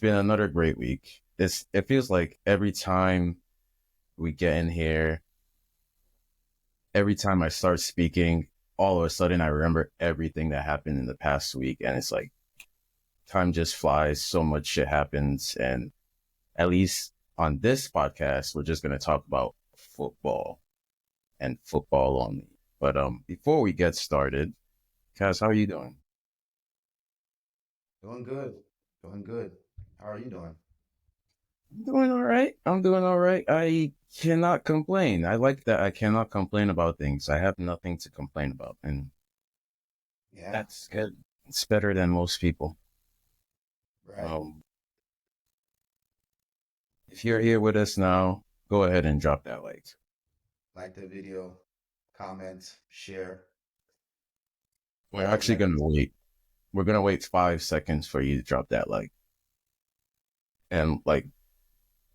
been another great week. It feels like every time we get in here, every time I start speaking, all of a sudden I remember everything that happened in the past week, and it's like time just flies. So much shit happens, and at least on this podcast, we're just gonna talk about football and football only. But before we get started, Kaz, how are you doing? Doing good. Doing good. How are you doing? I'm doing all right. I'm doing all right. I cannot complain. I like that I cannot complain about things. I have nothing to complain about, and Yeah, that's good. It's better than most people. right. Um, if you're here with us now, go ahead and drop that like. Like the video, comment, share, We're whatever actually that gonna is. wait. We're gonna wait 5 seconds for you to drop that like, and like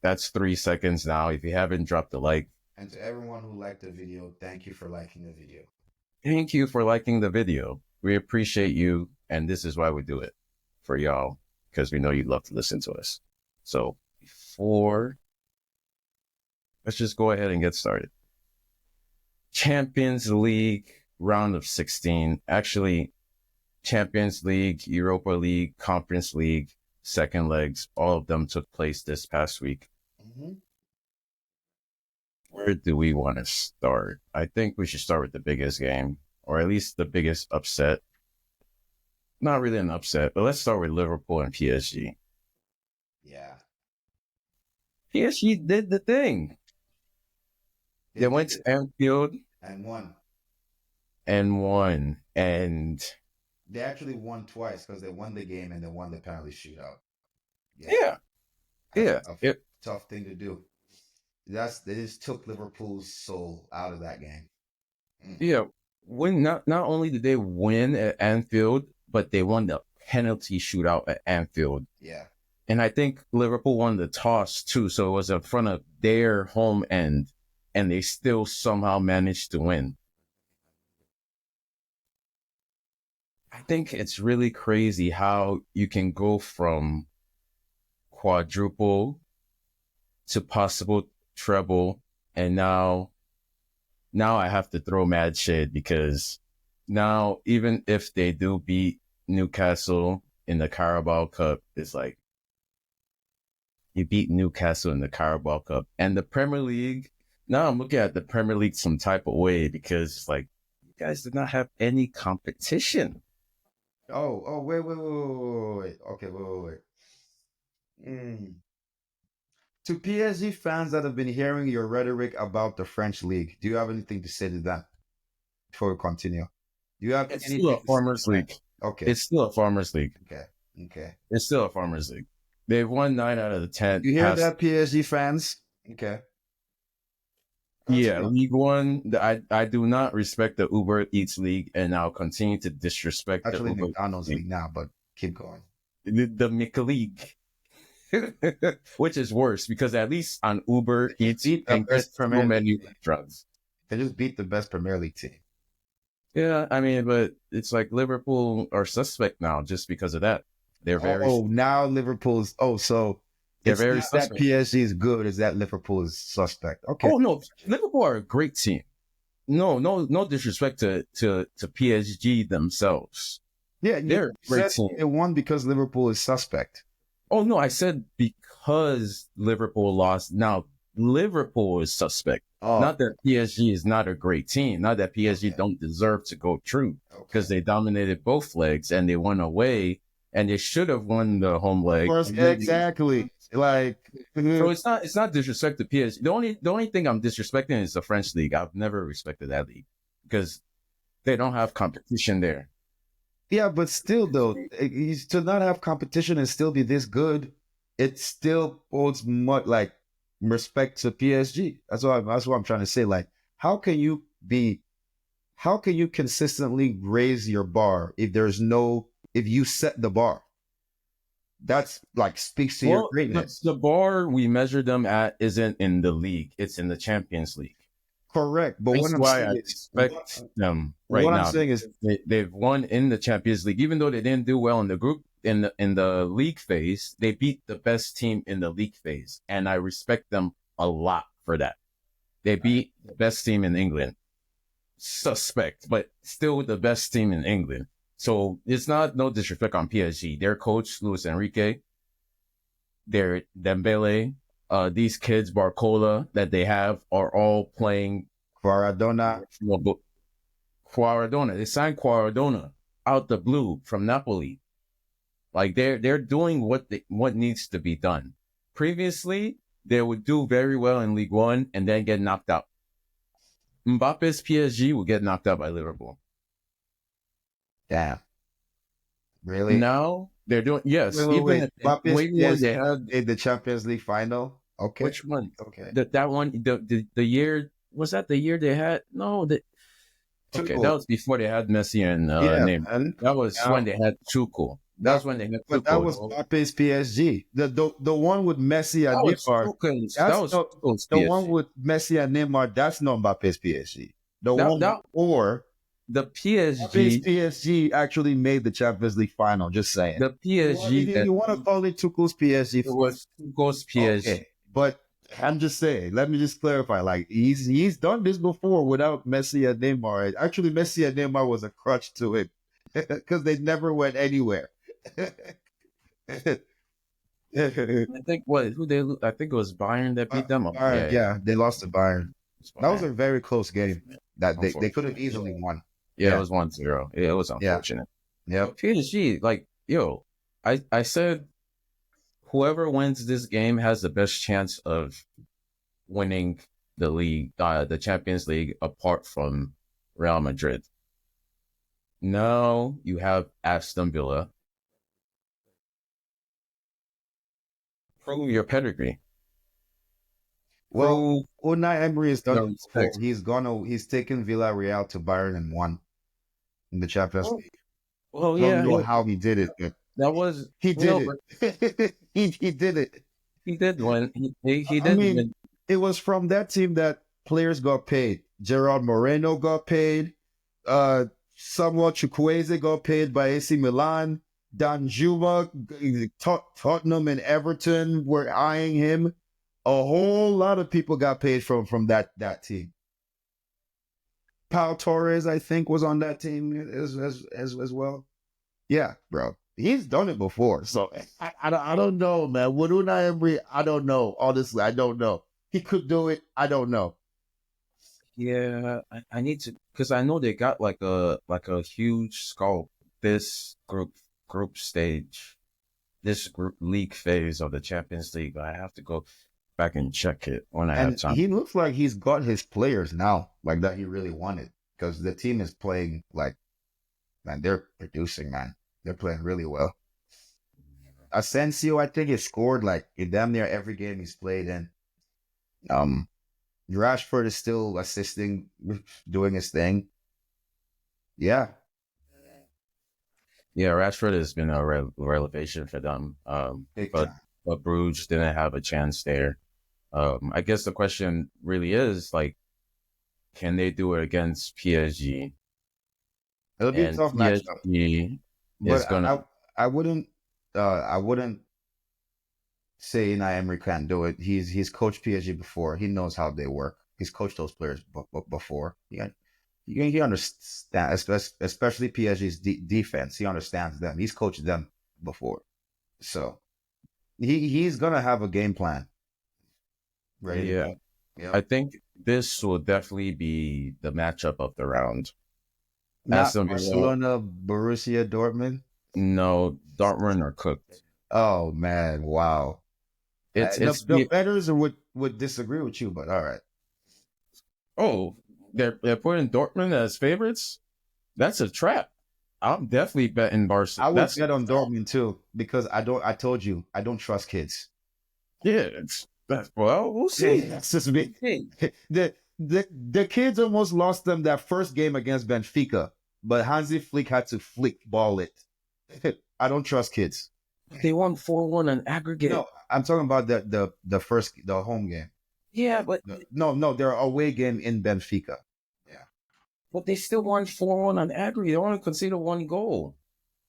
that's 3 seconds now. If you haven't dropped the like, And to everyone who liked the video, thank you for liking the video. thank you for liking the video. We appreciate you, and this is why we do it for y'all because we know you love to listen to us. So before, let's just go ahead and get started. Champions League round of 16. Actually, Champions League, Europa League, Conference League, second legs, all of them took place this past week. Mm-hmm. Where do we want to start? I think we should start with the biggest game, or at least the biggest upset. Not really an upset, but let's start with Liverpool and PSG. Yeah. PSG did the thing. They They did went it to Anfield and won. and won. And They actually won twice because they won the game and they won the penalty shootout. Yeah. yeah, That's yeah, a it, tough thing to do. They just took Liverpool's soul out of that game. Mm. yeah. When not only did they win at Anfield, but they won the penalty shootout at Anfield. Yeah. And I think Liverpool won the toss too, so it was in front of their home end, and they still somehow managed to win. I think it's really crazy how you can go from quadruple to possible treble, and now I have to throw mad shade because now even if they do beat Newcastle in the Carabao Cup, it's like you beat Newcastle in the Carabao Cup and the Premier League. Now I'm looking at the Premier League some type of way because it's like you guys did not have any competition. Wait. Okay, wait. Mm. To PSG fans that have been hearing your rhetoric about the French league, do you have anything to say to that before we continue? Do you have It's still anything a to say farmers to that? league. Okay, It's still a farmers league. okay, okay. It's still a farmers league. They've won 9 out of the 10 You hear past. that, PSG fans? Okay, Yeah, continue. League One. I do not respect the Uber Eats league, and I'll continue to disrespect the Actually, Uber Eats McDonald's league, league now, but keep going. the McLeague, which is worse because at least on They Uber just Eats you beat the can get best so Premier League many team. restaurants. They just beat the best Premier League team. Yeah, I mean, but it's like Liverpool are suspect now just because of that. They're very, Oh, now Liverpool's. Oh, so they're it's very not that suspect. PSG is good; it's that Liverpool is suspect. Okay. Oh no, Liverpool are a great team. No disrespect to PSG themselves. Yeah, They're you a great said team. they won because Liverpool is suspect. Oh no, I said because Liverpool lost. Now Liverpool is suspect. Oh, Not that PSG is not a great team. Not that PSG okay. don't deserve to go through because Okay. they dominated both legs and they won away and they should have won the home Of leg. course, exactly. Like, So it's not disrespect to PSG. The only thing I'm disrespecting is the French league. I've never respected that league because they don't have competition there. yeah, but still, though, to not have competition and still be this good, it still holds much like respect to PSG. That's what I'm trying to say. Like, how can you be? How can you consistently raise your bar if you set the bar? That's like speaks to your Well, the, greatness. the bar we measure them at isn't in the league; it's in the Champions League. Correct. But That's why I respect them right what I'm now. saying is They've won in the Champions League, even though they didn't do well in the group. in the league phase, they beat the best team in the league phase, and I respect them a lot for that. They beat the best team in England. Suspect, but still the best team in England. So it's not no disrespect on PSG. Their coach, Luis Enrique, their Dembele, these kids, Barcola, that they have are all playing Quaradona. Quaradona. They signed Quaradona out the blue from Napoli. Like they're doing what needs to be done. Previously, they would do very well in League One and then get knocked out. Mbappe's PSG will get knocked out by Liverpool. Damn. Really? Now they're doing Wait. Mbappe's even when they PSG had in the Champions League final. Okay. which one? Okay. That one the year was that the year they had okay, that was before they had Messi and Neymar. That was when they had Tuchel. That was when they had Tuchel. But that was Mbappe's PSG. The one with Messi and Neymar. That was Tuchel's the PSG. one with Messi and Neymar. That's not Mbappe's PSG. The PSG actually made the Champions League final. Just saying. The PSG. You want to call it Tuchel's PSG? It was Tuchel's PSG. Okay. But I'm just saying, let me just clarify. Like he's done this before without Messi and Neymar. Actually, Messi and Neymar was a crutch to it because they never went anywhere. I think I think it was Bayern that beat them. Yeah, they lost to Bayern. That was a very close game that they could have easily won. Yeah, it was 1-0. It was unfortunate. Yeah. PSG, like, I said whoever wins this game has the best chance of winning the league, the Champions League, apart from Real Madrid. Now you have Aston Villa. Prove your pedigree. Well, Unai Emery has done it before. He's taken Villarreal to Bayern and won in the Champions League. Well, I don't know how he did it, but he did it. he did it. He did win. He did win. It was from that team that players got paid. Gerard Moreno got paid. Samuel Chukwueze got paid by AC Milan. Dan Juma, Tottenham and Everton were eyeing him. A whole lot of people got paid from that team. Pau Torres, I think, was on that team as well. Yeah, bro. He's done it before. So I don't know, man. With Unai Emery, I don't know. Honestly, I don't know. He could do it. I don't know. Yeah, I need to, because I know they got like a huge scope this group stage, this group league phase of the Champions League. I have to go back and check it when I have time. He looks like he's got his players now, like that he really wanted, because the team is playing like, man, they're producing, man. They're playing really well. Asensio, I think, he scored like in damn near every game he's played in. Rashford is still assisting, doing his thing. Yeah. Yeah, Rashford has been a revelation for them. But Bruges didn't have a chance there. I guess the question really is, like, can they do it against PSG? It'll be a tough matchup. But I wouldn't say Unai Emery can't do it. He's coached PSG before. He knows how they work. He's coached those players before. He understands, especially PSG's defense. He understands them. He's coached them before, so he's gonna have a game plan. Right? Yeah. I think this will definitely be the matchup of the round. Not Barcelona, Borussia Dortmund. No, Dortmund are cooked. Oh man, wow. The bettors would disagree with you, but all right. Oh, they're putting Dortmund as favorites? That's a trap. I'm definitely betting Barca. I would bet on Dortmund too, because I told you I don't trust kids. Yeah, well, we'll see. That's just me. The kids almost lost them that first game against Benfica, but Hansi Flick had to flick ball it. I don't trust kids. They won 4-1 on aggregate. No, I'm talking about the home game. Yeah, but no, their away game in Benfica. Yeah, but they still won 4-1 on aggregate. They only conceded one goal.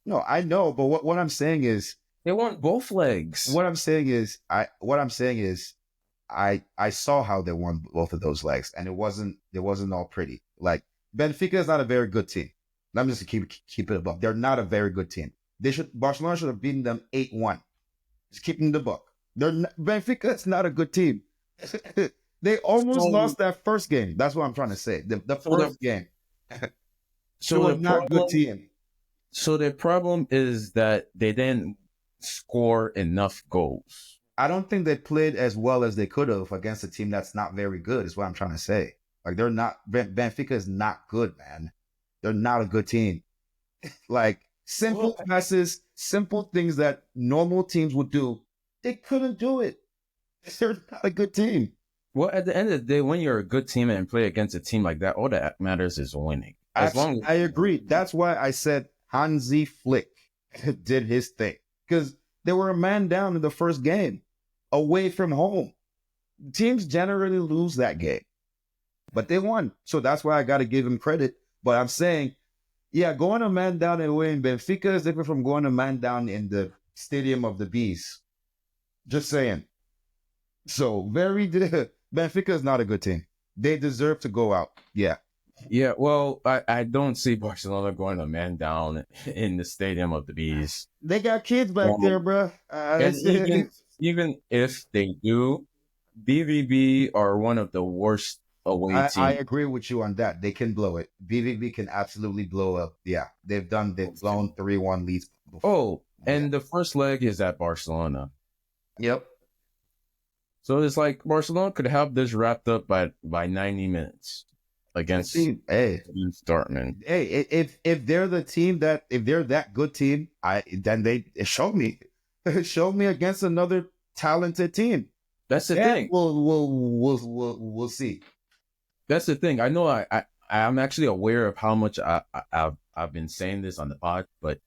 No, I know, but what I'm saying is, They won both legs. I saw how they won both of those legs, and it wasn't all pretty. Like Benfica is not a very good team. I'm just keep it above. They're not a very good team. Barcelona should have beaten them 8-1. Just keeping the buck. Benfica is not a good team. They almost So, lost that first game. That's what I'm trying to say. The so the first game. They so were the not good problem team. so the problem is that they didn't score enough goals. I don't think they played as well as they could have against a team that's not very good, is what I'm trying to say. Like they're not Benfica is not good, man. They're not a good team. Like simple Well, passes, simple things that normal teams would do, they couldn't do it. They're not a good team. well, at the end of the day, when you're a good team and play against a team like that, all that matters is winning. As long as I agree. That's why I said Hansi Flick did his thing because they were a man down in the first game away from home. Teams generally lose that game, but they won. So that's why I got to give him credit. But I'm saying, yeah, going a man down away in Benfica is different from going a man down in the Stadium of the Bees. Just saying. So Benfica is not a good team. They deserve to go out. Yeah. yeah, well, I don't see Barcelona going a man down in the Stadium of the Bees. They got kids back there, bro. And even if they do, BVB are one of the worst away I teams. agree with you on that. They can blow it. BVB can absolutely blow up. Yeah, they've blown 3-1 leads before. Oh, Yeah. and the first leg is at Barcelona. Yep. So it's like Barcelona could have this wrapped up by 90 minutes against Dortmund. Hey, if they're the team if they're that good team, then they show me, show me against another talented team. That's the Yeah, thing. we'll see. That's the thing. I know I'm actually aware of how much I've been saying this on the pod, but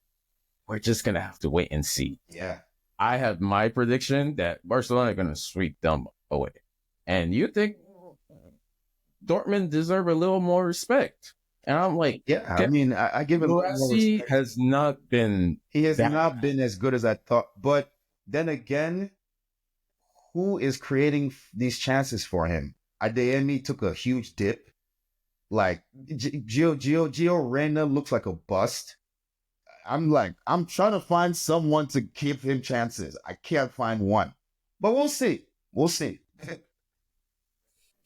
we're just gonna have to wait and see. Yeah. I have my prediction that Barcelona are gonna sweep them away, and you think Dortmund deserve a little more respect? And I'm like, Yeah, I mean, I give him more Gulassi respect. has not been. He has that not been as good as I thought. But then again, who is creating these chances for him? Adeyemi took a huge dip. Like Gio Reyna looks like a bust. I'm trying to find someone to give him chances. I can't find one. But we'll see. We'll see.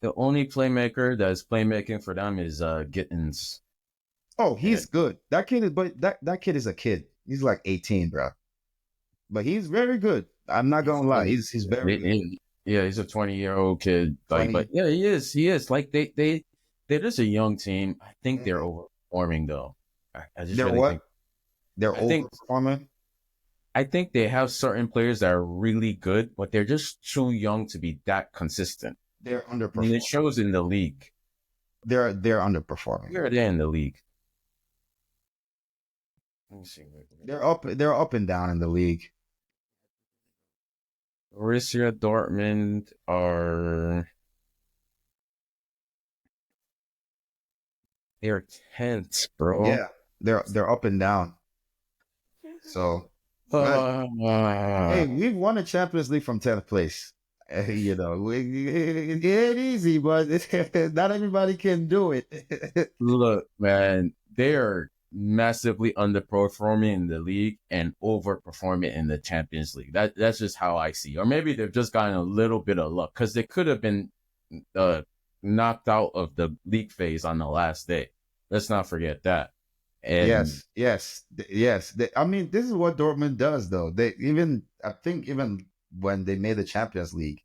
The only playmaker that's playmaking for them is Gittins. Oh, he's good. That kid is that kid is a kid. He's like 18, bro. But he's very good. I'm not gonna lie. He's very good. Yeah, he's a 20-year-old kid. Like, 20. but yeah, he is. He is. Like they're just a young team. I think they're Mm-hmm. overperforming though. I just They're really what? think They're I think overperforming. I think they have certain players that are really good, but they're just too young to be that consistent. They're I mean, underperforming. it shows in the league. They're underperforming. Where are they in the league? Let me see. They're up and down in the league. Borussia Dortmund are they're 10th, bro. Yeah, they're up and down. So, hey, we've won a Champions League from 10th place. You know, it ain't easy, but not everybody can do it. Look, man, they are massively underperforming in the league and overperforming in the Champions League. That's just how I see. Or maybe they've just gotten a little bit of luck because they could have been knocked out of the league phase on the last day. Let's not forget that. And yes. I mean, this is what Dortmund does, though. I think even when they made the Champions League,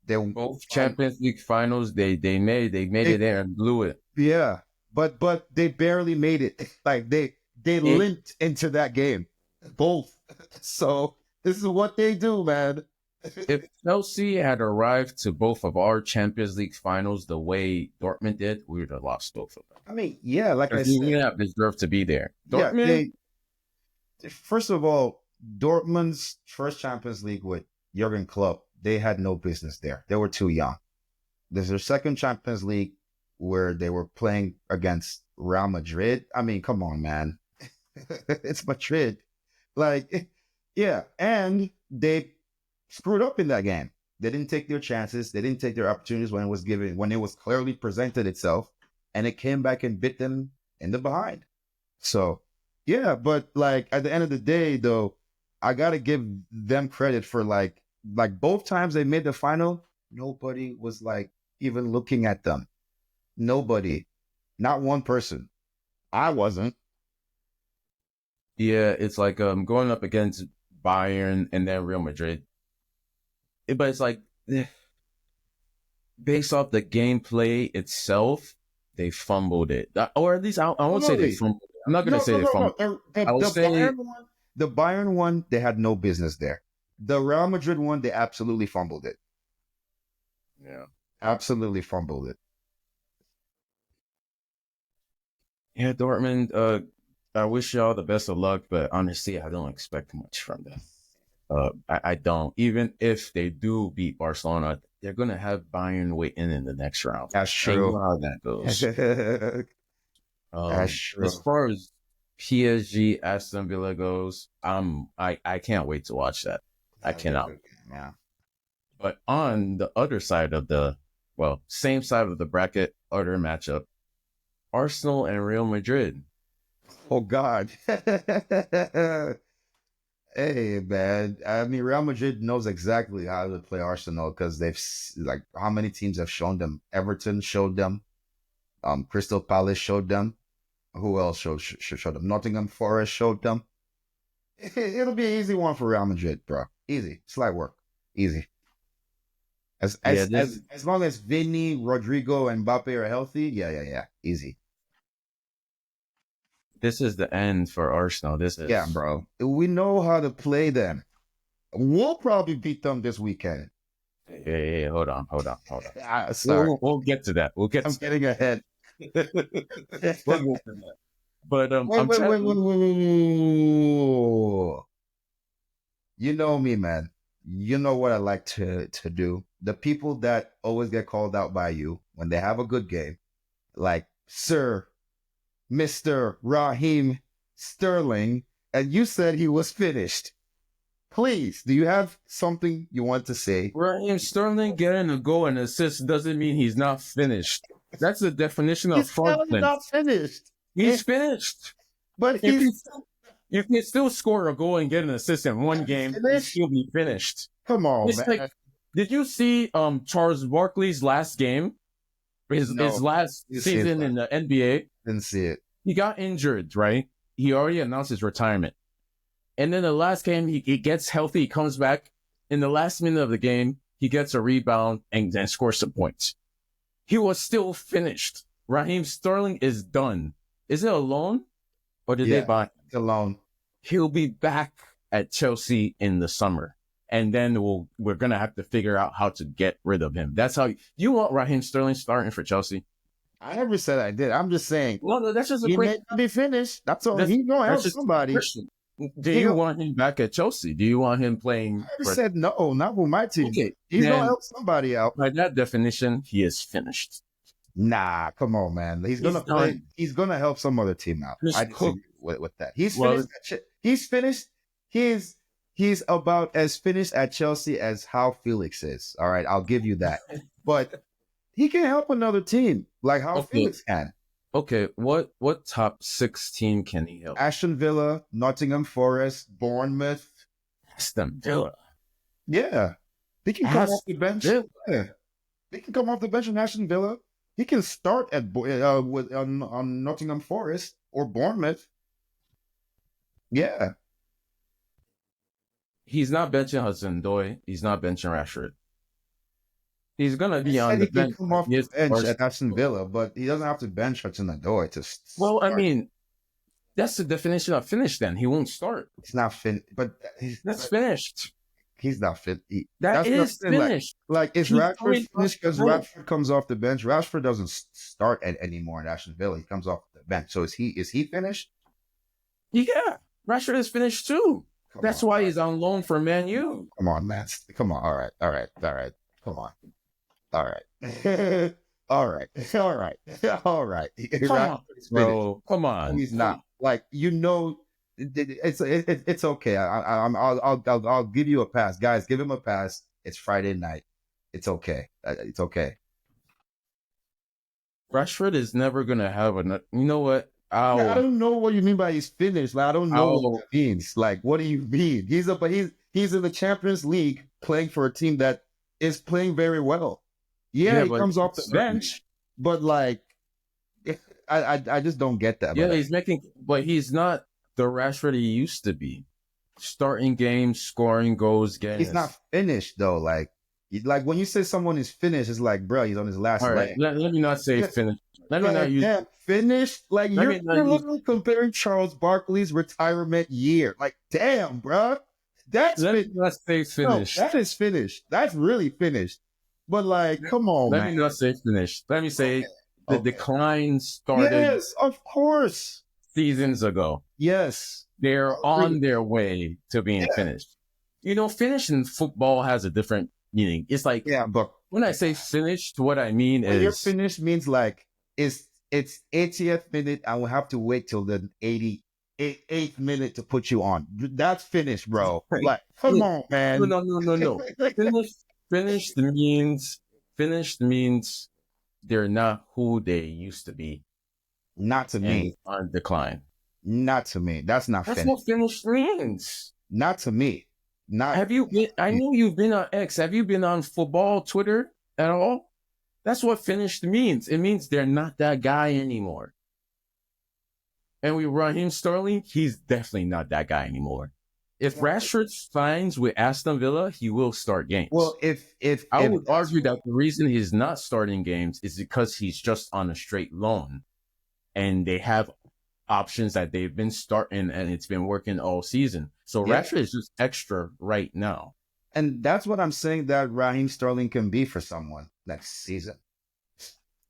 they both Champions League finals, they made it there and blew it. Yeah, but they barely made it. Like they limped into that game, both. So this is what they do, man. If Chelsea had arrived to both of our Champions League finals the way Dortmund did, we would have lost both of them. I mean, yeah, like I We said, have deserved to be there. yeah. Dortmund, First of all, Dortmund's first Champions League with Jurgen Klopp, they had no business there. They were too young. There's their second Champions League where they were playing against Real Madrid. I mean, come on, man. It's Madrid. Like, yeah, and they screwed up in that game. They didn't take their chances. They didn't take their opportunities when it was clearly presented itself, and it came back and bit them in the behind. So, yeah, but like at the end of the day, though, I gotta give them credit for like both times they made the final, nobody was like even looking at them. Nobody, not one person. I wasn't. Yeah, it's like going up against Bayern and then Real Madrid. But it's like based off the gameplay itself, they fumbled it. Or at least I won't say they fumbled it. I'm not gonna say they fumbled. I would say The Bayern one, they had no business there. The Real Madrid one, they absolutely fumbled it. Yeah. Absolutely fumbled it. Yeah, Dortmund, I wish y'all the best of luck, but honestly, I don't expect much from them. I don't. Even if they do beat Barcelona, they're gonna have Bayern waiting in the next round. That's And you true. know how that goes. That's true. As far as PSG Aston Villa goes, I can't wait to watch that. I cannot. Yeah. But on the other side of same side of the bracket, other matchup, Arsenal and Real Madrid. Oh God. Hey man, I mean Real Madrid knows exactly how to play Arsenal because like how many teams have shown them? Everton showed them. Crystal Palace showed them. Who else showed them? Nottingham Forest showed them. It'll be an easy one for Real Madrid, bro. Easy, slight work, easy. As long as Vinny, Rodrigo, and Mbappe are healthy, yeah, easy. This is the end for Arsenal. Yeah, bro. We know how to play them. We'll probably beat them this weekend. Yeah. Hold on. Sorry. We'll get to that. I'm getting ahead. We'll get to that. But wait. You know me, man. You know what I like to do. The people that always get called out by you when they have a good game, like Sir Mr. Raheem Sterling, and you said he was finished. Please, do you have something you want to say? Raheem Sterling getting a goal and assist doesn't mean he's not finished. That's the definition of fraudulent. He's not finished. He's finished. But you can still score a goal and get an assist in one game and still be finished. Come on, man. Like, did you see Charles Barkley's last game? His last season in the NBA? Didn't see it. He got injured, right? He already announced his retirement. And then the last game, he gets healthy, he comes back. In the last minute of the game, he gets a rebound and then scores some points. He was still finished. Raheem Sterling is done. Is it a loan? Or did they buy him? It's a loan. He'll be back at Chelsea in the summer. And then we're going to have to figure out how to get rid of him. That's how you want Raheem Sterling starting for Chelsea. I never said I did. I'm just saying. No, that's just he may not be finished. That's all. He's going to help somebody. Do you want him back at Chelsea? Do you want him playing? I said no, not with my team. Okay, he's going to help somebody out. By that definition, he is finished. Nah, come on, man. He's going to play. He's going to help some other team out. I disagree with that. He's finished. He's finished. He's about as finished at Chelsea as how Felix is. All right, I'll give you that. But he can help another team like how Felix can. Okay, what top 6 team can he help? Aston Villa, Nottingham Forest, Bournemouth. Aston Villa. Yeah. He can come off the bench. Yeah. He can come off the bench in Aston Villa. He can start at on Nottingham Forest or Bournemouth. Yeah. He's not benching Hudson-Odoi. He's not benching Rashford. He's going to be on the bench. He can come off the bench at Aston Villa, but he doesn't have to bench Hudson-Odoi to start. Well, I mean, that's the definition of finished then. He won't start. It's not finished. But that's finished. He's not fit. That is finished. Like is Rashford finished because Rashford comes off the bench? Rashford doesn't start anymore in Aston Villa. He comes off the bench. So is he finished? Yeah. Rashford is finished too. That's why he's on loan for Man U. Come on, man. Come on. All right. Come on. All right. All right. Come on, bro. Come on. He's not. Like, It's okay. I'll give you a pass, guys. Give him a pass. It's Friday night. It's okay. It's okay. Rashford is never gonna have enough. You know what? I don't know what you mean by he's finished. Like, I don't know what I'll that means. Like, what do you mean? He's in the Champions League playing for a team that is playing very well. Yeah, yeah, he but comes off the bench, but like, I just don't get that. yeah, But he's making, but he's not the Rashford he used to be. Starting games, scoring goals, getting he's not us. finished though. Like when you say someone is finished, it's like, bro, he's on his last All right, leg. let me not say Yeah, finish. Let me not like, use. damn, finished. Like Let you're me not you're use. literally comparing Charles Barkley's retirement year. Like, damn, bro, that's Let me finished. not say No, that finished. is finished. That's really finished. But like, come on, Let man. me not say finished. Let me Okay. say the Okay. decline started Yes, of course. seasons ago. Yes. They're I'll agree on with their way to being you. finished. You know, finished in football has a different meaning. It's like Yeah, but when I say finished, what I mean when you're is finished means like it's 80th minute and we have to wait till the 88th minute to put you on. That's finished, bro. Like, come no, on, man. no. Finished, finished means they're not who they used to be Not to and me. on decline. Not to me. That's not That's finished. what finished means. Not to me. Not Have you been? I know you've been on X. Have you been on football Twitter at all? That's what finished means. It means they're not that guy anymore. And we Raheem Sterling, he's definitely not that guy anymore. If Rashford signs with Aston Villa, he will start games. well. If I if would that's argue that the reason he's not starting games is because he's just on a straight loan and they have options that they've been starting and it's been working all season. So yeah, Rashford is just extra right now. and that's what I'm saying that Raheem Sterling can be for someone next season.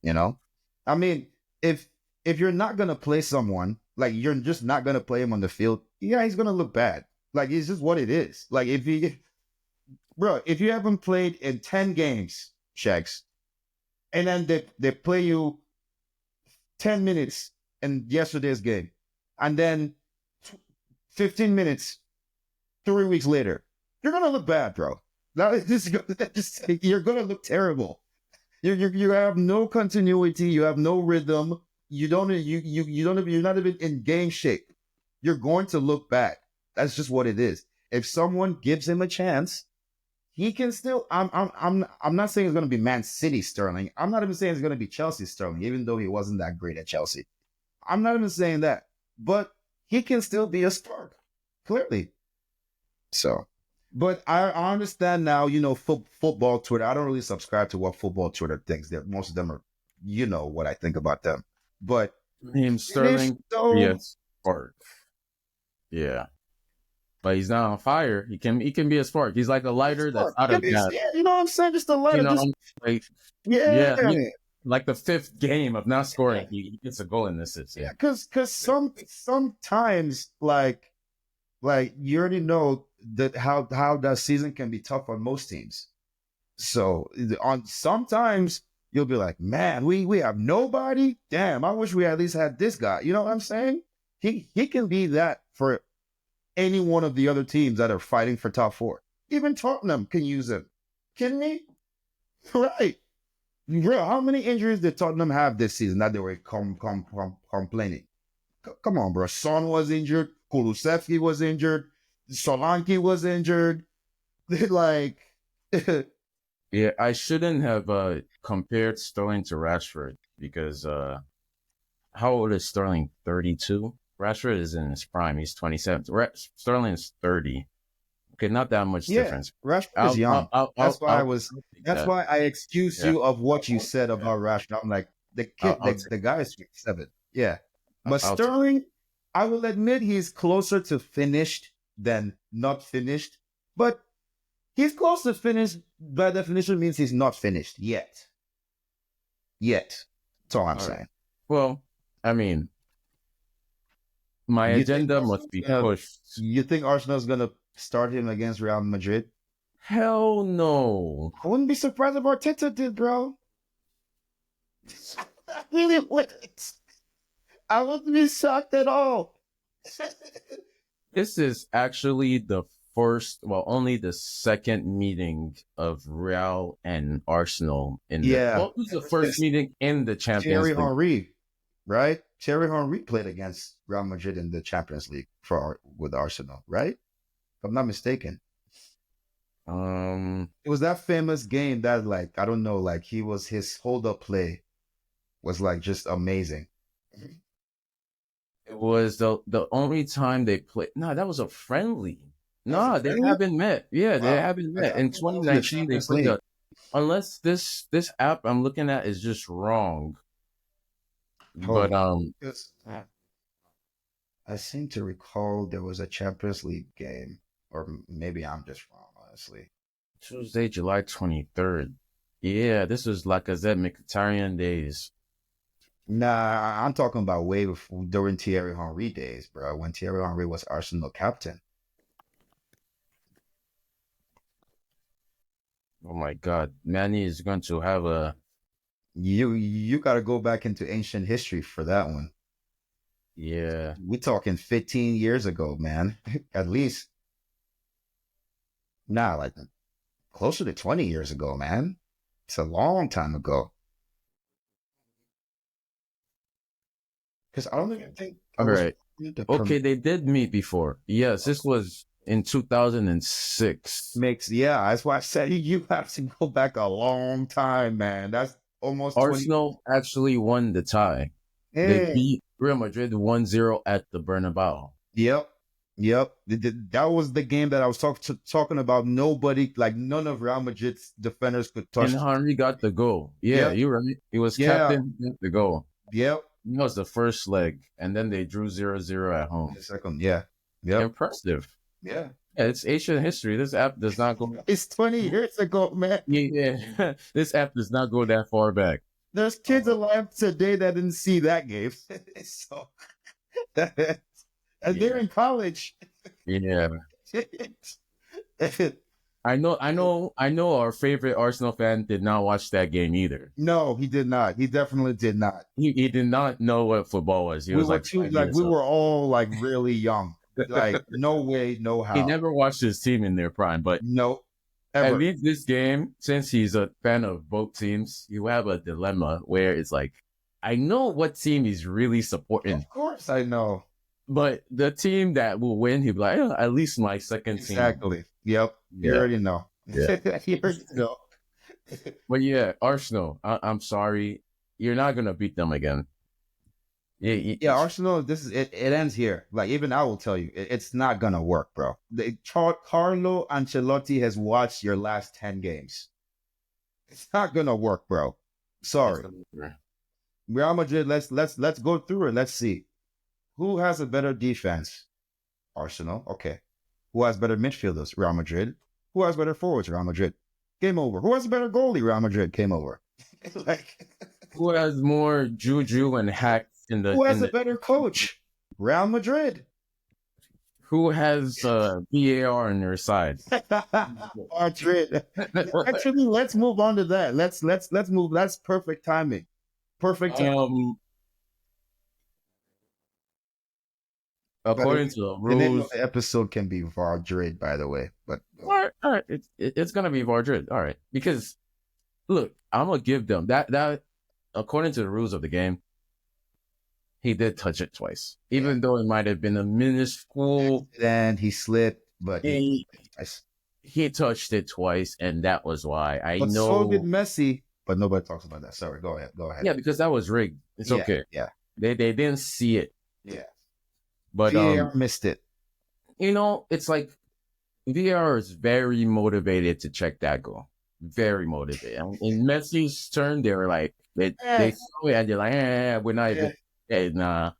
You know, I mean, if if you're not gonna play someone, like you're just not gonna play him on the field, yeah, he's gonna look bad. Like it's just what it is. Like if he, bro, if you haven't played in 10 games, Shags, and then they play you 10 minutes in yesterday's game, and then 15 minutes 3 weeks later, you're gonna look bad, bro. That is just, you're gonna look terrible. You have no continuity. You have no rhythm. You're not even in game shape. You're going to look bad. That's just what it is. If someone gives him a chance, he can still. I'm not saying it's going to be Man City Sterling. I'm not even saying it's going to be Chelsea Sterling, even though he wasn't that great at Chelsea. I'm not even saying that, but he can still be a spark, clearly. So, but I understand now, football Twitter. I don't really subscribe to what football Twitter thinks. That most of them are, what I think about them. But Him finish Sterling, though, yes, spark. Yeah. But he's not on fire. He can be a spark. He's like a lighter that's out of gas. yeah, you know what I'm saying? Just a You letter, know, just like yeah, yeah, like the fifth game of not scoring, he gets a goal in this. yeah. Yeah. Because sometimes like you already know that how that season can be tough on most teams. So on sometimes you'll be like, man, we have nobody. Damn, I wish we at least had this guy. You know what I'm saying? He can be that for any one of the other teams that are fighting for top four. Even Tottenham can use him. Kidding me? Right. Bro, how many injuries did Tottenham have this season that they were complaining? Come on, bro. Son was injured. Kulusevski was injured. Solanke was injured. like Yeah, I shouldn't have compared Sterling to Rashford because how old is Sterling? 32. Rashford is in his prime. He's 27. Sterling is 30. Okay, not that much Yeah, difference. Rashford is young. That's why I was. I'll take That's that. why I excuse Yeah, you of what you said about Rashford. I'm like the I'll, kid, I'll the take. guy is 27. Yeah, but I'll take. Sterling, I will admit he's closer to finished than not finished. But he's close to finished by definition means he's not finished yet. Yet, that's all I'm All right. saying. Well, I mean, my You think agenda must be pushed. you think Arsenal's gonna start him against Real Madrid? Hell no. I wouldn't be surprised if Arteta did, bro. I really wouldn't. I wouldn't be shocked at all. This is actually the only the second meeting of Real and Arsenal Yeah, it was the ever first since meeting in the Thierry Champions League. Henry, right? Thierry Henry played against Real Madrid in the Champions League with Arsenal, right? If I'm not mistaken. Um, It was that famous game that, like, I don't know, like his hold up play was like just amazing. it was the only time they played. No, that was a friendly. That was a No, they friendly? haven't met. Yeah, they Wow. haven't I met. In thought that was in the 2019, they Champions played League. the. Unless this app I'm looking at is just wrong, Hold but on. Yes. I seem to recall there was a Champions League game, or maybe I'm just wrong, honestly. Tuesday, July 23rd. Yeah, this was Lacazette Mkhitaryan days. Nah, I'm talking about way before during Thierry Henry days, bro. When Thierry Henry was Arsenal captain. Oh my God, Manny is going to have a You got to go back into ancient history for that one. yeah. We talking 15 years ago, man. At least. Nah, like closer to 20 years ago, man. It's a long time ago. Because I don't even think I All was right. the Okay, they did meet before. Yes, this was in 2006. makes yeah, that's why I said you have to go back a long time, man. That's almost 20. Arsenal actually won the tie. They Mm. beat Real Madrid 1-0 at the Bernabeu. Yep. Yep. That was the game that I was talking about. Nobody, like none of Real Madrid's defenders could And touch. Henry got the goal. Yeah, Yep. you're right. He was Yeah. captain, got the goal. Yep. That was the first leg. And then they drew 0-0 at home. The second. Yeah. Yep. Impressive. Yeah. Yeah, it's ancient history. This app does not go. It's 20 years ago, man. Yeah, this app does not go that far back. There's kids alive today that didn't see that game. So and they're in college. Yeah. I know our favorite Arsenal fan did not watch that game either. No, he did not. He definitely did not. He did not know what football was. He We was were like too 5 years we old. were all like really young. Like no way, no He how. never watched his team in their prime, but No, at ever. least this game, since he's a fan of both teams, you have a dilemma where it's like, I know what team he's really supporting, Of course I know. but the team that will win, he'll be like, "Oh, at least my second team." Exactly. Yep. You Yeah. already know. Yeah. You already know. But yeah, Arsenal, I'm sorry. You're not going to beat them again. Yeah, Arsenal, this is it, it ends here. Like even I will tell you, it's not gonna work, bro. Carlo Ancelotti has watched your last 10 games. It's not gonna work, bro. Sorry. Real Madrid, let's go through it. Let's see. Who has a better defense? Arsenal. Okay. Who has better midfielders? Real Madrid. Who has better forwards? Real Madrid. Game over. Who has a better goalie? Real Madrid. Game over. Like Who has more juju and hacks in the who has in a the better coach? Real Madrid. who has VAR on their side? Madrid. Actually, let's move on to that. Let's move. That's perfect timing. Perfect timing. According to the The name of rules, the episode can be Vardrid, by the way. But all right, it's gonna be Vardrid, all right. Because look, I'm gonna give them that. According to the rules of the game, he did touch it twice, even though it might have been a minuscule. then he slipped, but He touched it twice, and that was why I but know. so did Messi. But nobody talks about that. Sorry, go ahead. Go ahead. Yeah, because that was rigged. It's okay. Yeah. They didn't see it, Yeah. but VAR missed it. it's like VAR is very motivated to check that goal. Very motivated. In Messi's turn, they were like they saw it and they're like, we're not even. Hey, nah,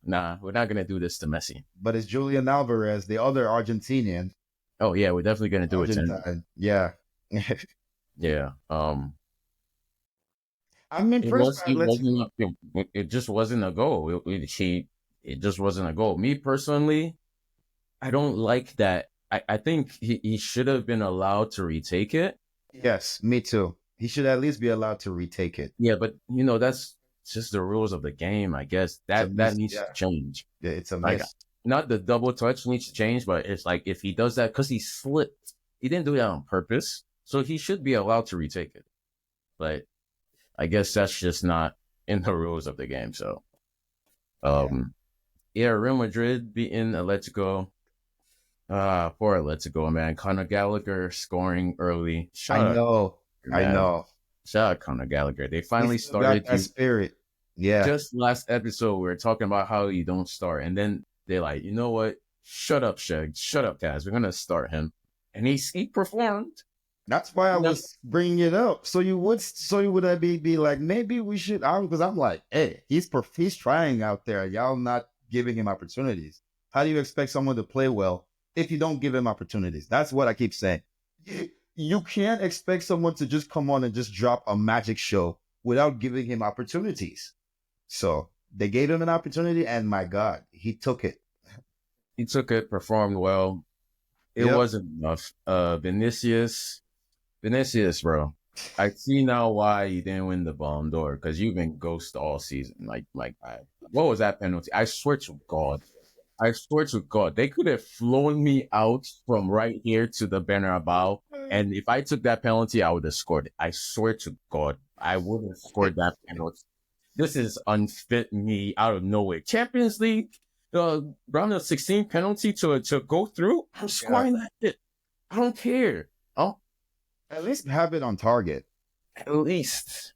we're not gonna do this to Messi. But it's Julian Alvarez, the other Argentinian. Oh yeah, we're definitely gonna do it. Yeah. Yeah. I'm impressed. It just wasn't a goal. It just wasn't a goal. Me personally, I don't like that. I think he should have been allowed to retake it. Yes, me too. He should at least be allowed to retake it. Yeah, but that's just the rules of the game. I guess that needs to change. Yeah, it's a Like, miss. not the double touch needs to change, but it's like if he does that because he slipped, he didn't do that on purpose, so he should be allowed to retake it. But I guess that's just not in the rules of the game. So, Yeah. yeah, Real Madrid beating Atletico. Poor Atletico, man. Conor Gallagher scoring early. I Shout out, know. I man. know. Shout out Conor Gallagher. They He finally still got started that you. spirit. Yeah. Just last episode, we were talking about how you don't start, and then they're like, you know what? Shut up, Shug. Shut up, Taz. We're gonna start him, and he performed. That's why I You know, was bringing it up. So you would be like, maybe we should, because I'm like, hey, he's trying out there. Y'all not giving him opportunities. How do you expect someone to play well if you don't give him opportunities? That's what I keep saying. You can't expect someone to just come on and just drop a magic show without giving him opportunities. So they gave him an opportunity, and my God, he took it. he took it, performed well. It Yep. wasn't enough. Vinicius, bro. I see now why you didn't win the Ballon d'Or because you've been ghost all season. What was that penalty? I swear to God, they could have flown me out from right here to the Bernabeu, and if I took that penalty, I would have scored it. I swear to God, I would have scored that penalty. This is unfit me out of nowhere. Champions League, round of 16 penalty to go through. I'm scoring that shit. I don't care. Oh, At least have it on target. at least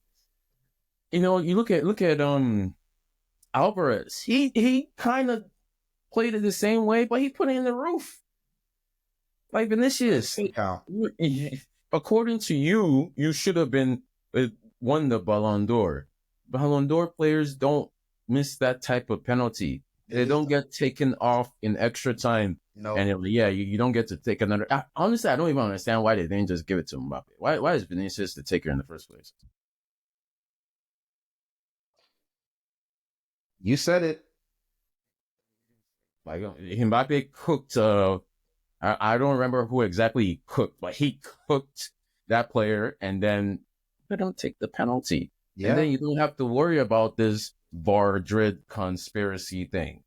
you know. You look at Alvarez. He kind of played it the same way, but he put it in the roof. Like Vinicius, Yeah. according to you, you should have been won the Ballon d'Or. Ballon d'Or players don't miss that type of penalty. They don't get taken off in extra time. No. And you don't get to take another. Honestly, I don't even understand why they didn't just give it to Mbappe. Why is Vinicius the taker in the first place? You said it. Like Mbappe cooked. I don't remember who exactly he cooked, but he cooked that player, and then they don't take the penalty. Yeah. And then you don't have to worry about this Vardrid conspiracy thing.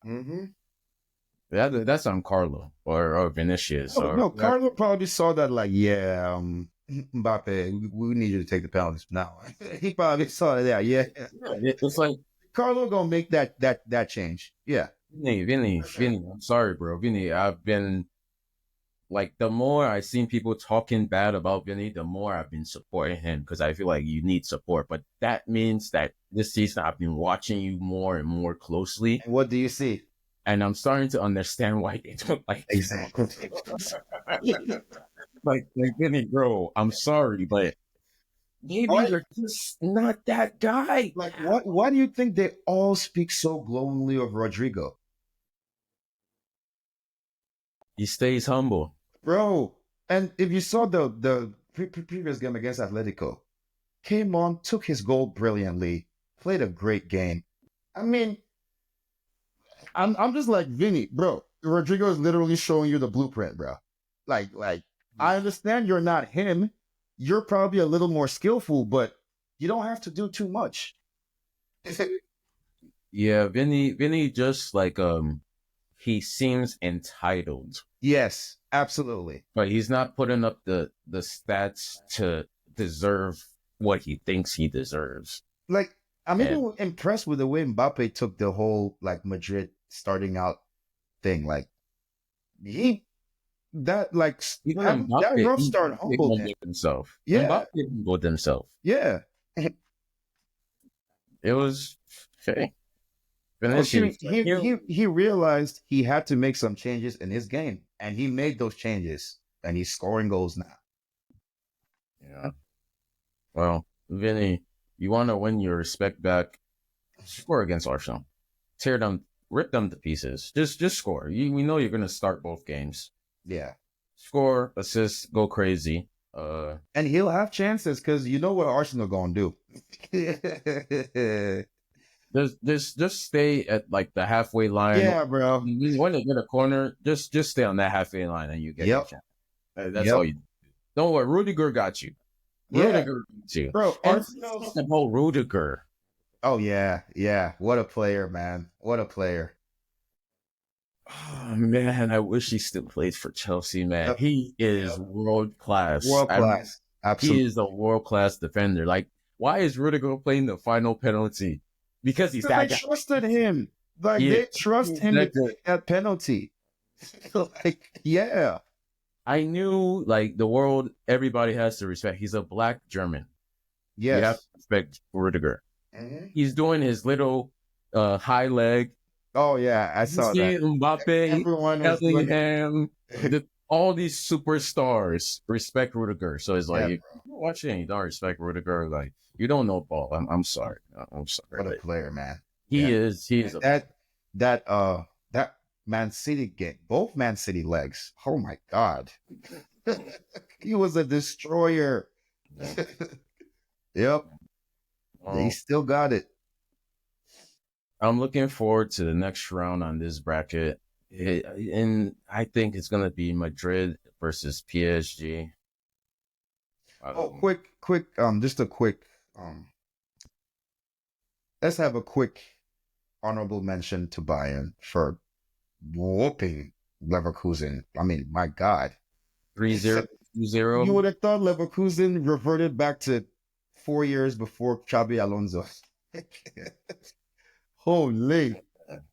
Mm-hmm. That's on Carlo or Vinicius. No, Carlo probably saw that like, yeah, Mbappe, we need you to take the penalties now. He probably saw that. Yeah. It's like Carlo gonna make that change. Yeah. Vinny. I'm sorry, bro. Vinny, I've been like, the more I've seen people talking bad about Vinny, the more I've been supporting him because I feel like you need support. But that means that this season I've been watching you more and more closely. And what do you see? And I'm starting to understand why they don't like Exactly. like Vinny, bro. I'm sorry, but maybe you're just not that guy. Like, what? Why do you think they all speak so glowingly of Rodrigo? He stays humble. Bro, and if you saw the previous game against Atletico, came on, took his goal brilliantly, played a great game. I mean, I'm just like, Vinny, bro. Rodrigo is literally showing you the blueprint, bro. Like I understand you're not him. You're probably a little more skillful, but you don't have to do too much. Yeah, Vinny just like he seems entitled. Yes, absolutely. But he's not putting up the stats to deserve what he thinks he deserves. Like, I'm even impressed with the way Mbappe took the whole like Madrid starting out thing. Like that rough start humbled himself. Yeah. Mbappe humbled himself. Yeah. It was okay. He realized he had to make some changes in his game, and he made those changes, and he's scoring goals now. Yeah. Well, Vinny, you want to win your respect back? Score against Arsenal. Rip them to pieces. Just score. We know you're gonna start both games. Yeah. Score, assist, go crazy. And he'll have chances because you know what Arsenal gonna do. Just stay at like the halfway line. Yeah, bro. When they get a corner, just stay on that halfway line and you get your chance. That's all you do. Don't worry, Rudiger got you. Rudiger got you. Bro, Arsenal about Rudiger. Oh yeah. What a player, man. What a player. Oh, man, I wish he still plays for Chelsea, man. Yep. He is Yep. world class. World class. He Absolutely. is a world class defender. Like, why is Rudiger playing the final penalty? Because he's Because they that guy. trusted him. Like Yeah, they trust he's him to that good. take that penalty. Like, yeah. I knew, like, the world, everybody has to respect. He's a black German. You have to Yes. respect Rudiger. Mhm. He's doing his little high leg. Oh yeah, I You saw see that. Mbappe, Everyone was doing Bellingham, all these superstars respect Rudiger. So it's like, yeah, if you're watching and you don't respect Rudiger, like, you don't know ball. I'm sorry. I'm sorry. what a But player, man. he Yeah. is, he is And a, that Man City game, both Man City legs. Oh my God. He was a destroyer. Yep. They well, still got it. I'm looking forward to the next round on this bracket. And I think it's going to be Madrid versus PSG. Oh, Um, quick, just a quick, um, let's have a quick honorable mention to Bayern for whooping Leverkusen. I mean, my God. 3-0, You 2-0. would have thought Leverkusen reverted back to 4 years before Xabi Alonso. Holy.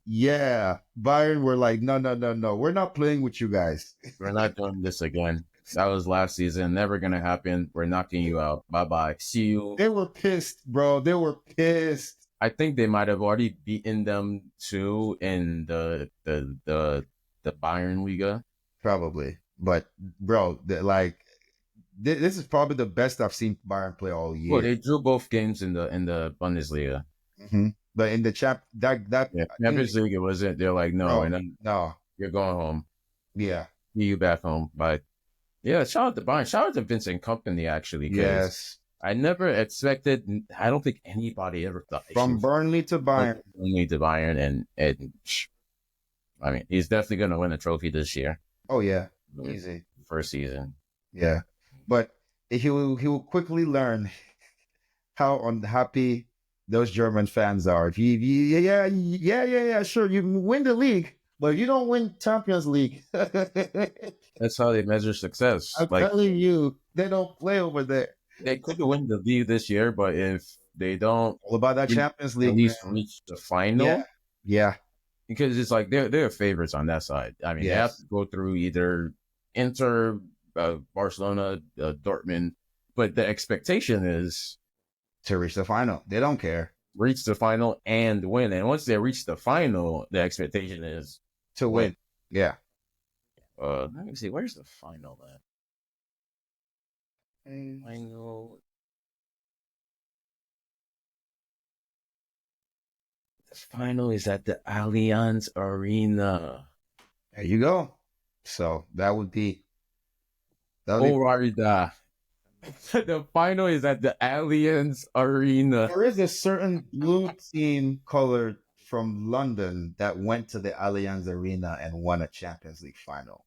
Yeah. Bayern were like, no, no, no, no. We're not playing with you guys. We're not doing this again. That was last season. Never gonna happen. We're knocking you out. Bye bye. See you. They were pissed, bro. They were pissed. I think they might have already beaten them too in the Bayern Liga. Probably. But, bro, this is probably the best I've seen Bayern play all Well, year. they drew both games in the Bundesliga. Mm-hmm. But in the Yeah, I think, Champions League it wasn't. They're like, no, and bro, then no. you're going home. Yeah. See you back home. But yeah, shout out to Bayern. Shout out to Vincent Company actually, because Yes. I never expected. I don't think anybody ever thought he From should Burnley to Bayern. only to Bayern, and I mean, he's definitely going to win a trophy this year. Oh, yeah. Easy. First season. Yeah. But he will quickly learn how unhappy those German fans are. Yeah, sure. You win the league, but you don't win Champions League. That's how they measure success. I'm Like, telling you, they don't play over there. they could win the league this year, but if they don't All about that re- Champions at League, man. least reach the Yeah. final, Yeah. because it's like they're favorites on that side. I mean, they have Yes. to go through either Inter, Barcelona, Dortmund, but the expectation is To reach the final. They don't care. reach the final and win. And once they reach the final, the expectation is To win. win. Yeah. Let me see, where's the final at? Final. The final is at the Allianz Arena. There you go. So that would be Florida. The final is at the Allianz Arena. there is a certain blue team colored from London that went to the Allianz Arena and won a Champions League final.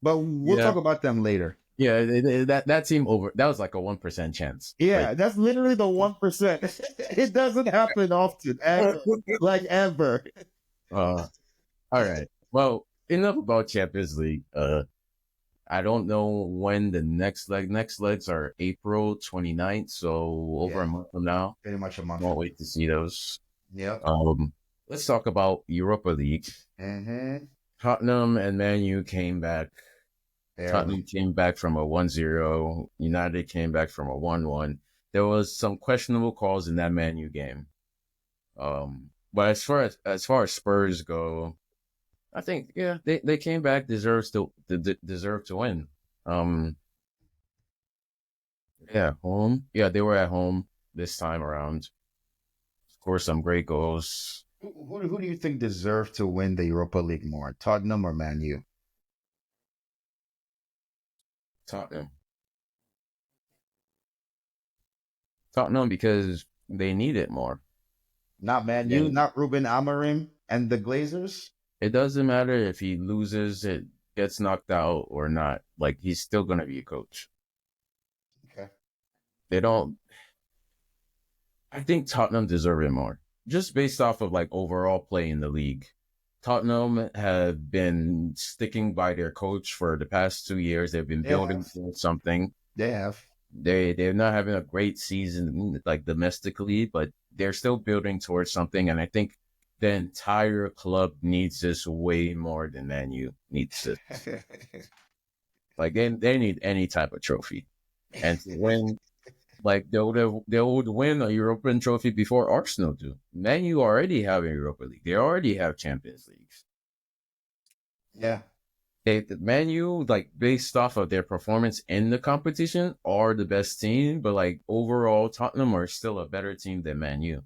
But we'll Yeah. talk about them later. Yeah, that team over. That was like a 1% chance. Yeah, that's literally the 1%. It doesn't happen often, ever. Like ever. All right. Well, enough about Champions League. I don't know when the next leg. Next legs are April 29th, so over a month from now. Pretty much a month. Won't wait to see those. Yep. Let's talk about Europa League. Mm-hmm. Tottenham and Man U came back. Tottenham came back from a 1-0. United came back from a 1-1. There was some questionable calls in that Man U game. But as far as Spurs go, I think they came back deserve to win. Home. Yeah, they were at home this time around. Of course, some great goals. Who do you think deserved to win the Europa League more, Tottenham or Man U? Tottenham because they need it more. Not Man U, not Ruben Amorim and the Glazers? It doesn't matter if he loses, it gets knocked out or not. Like, he's still going to be a coach. Okay. They don't. I think Tottenham deserve it more, just based off of like overall play in the league. Tottenham have been sticking by their coach for the past 2 years. They've been They building have. towards something. They have. They're not having a great season like domestically, but they're still building towards something. And I think the entire club needs this way more than Man U needs this. Like they need any type of trophy, and to win, like they would win a European trophy before Arsenal do. Man U already have a Europa League. They already have Champions Leagues. Yeah. The Man U, like based off of their performance in the competition, are the best team, but like overall, Tottenham are still a better team than Man U.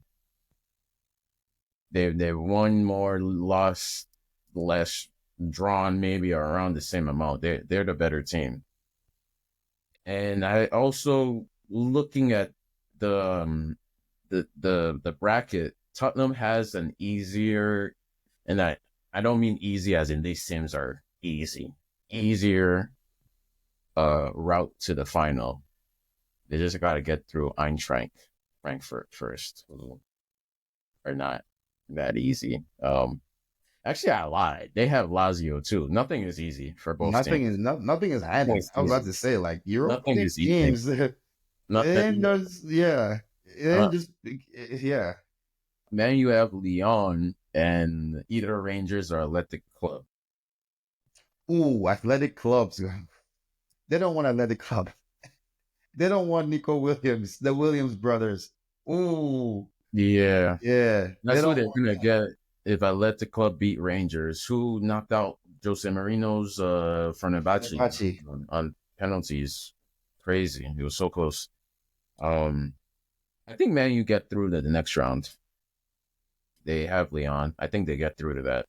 They've won more, lost less, drawn maybe around the same amount. They're the better team. And I also looking at the the bracket, Tottenham has an easier, and I don't mean easy as in these teams are easier route to the final. They just got to get through Eintracht Frankfurt first, or not that easy. Actually, I lied. They have Lazio too. Nothing is easy for both teams. Nothing is handy. I was about to say like Europa Nothing League is easy. teams. It ain't Nothing. just yeah. It ain't just yeah. Then you have Lyon and either Rangers or Athletic Club. Ooh, athletic clubs. They don't want athletic club. They don't want Nico Williams, the Williams brothers. Ooh, Yeah, yeah. They that's who don't they're want gonna get if Athletic Club beat Rangers, who knocked out Jose Marino's Fenerbahce Fenerbahce. on penalties. Crazy. It was so close. Um, I think Man U get through to the next round. They have Leon. I think they get through to that.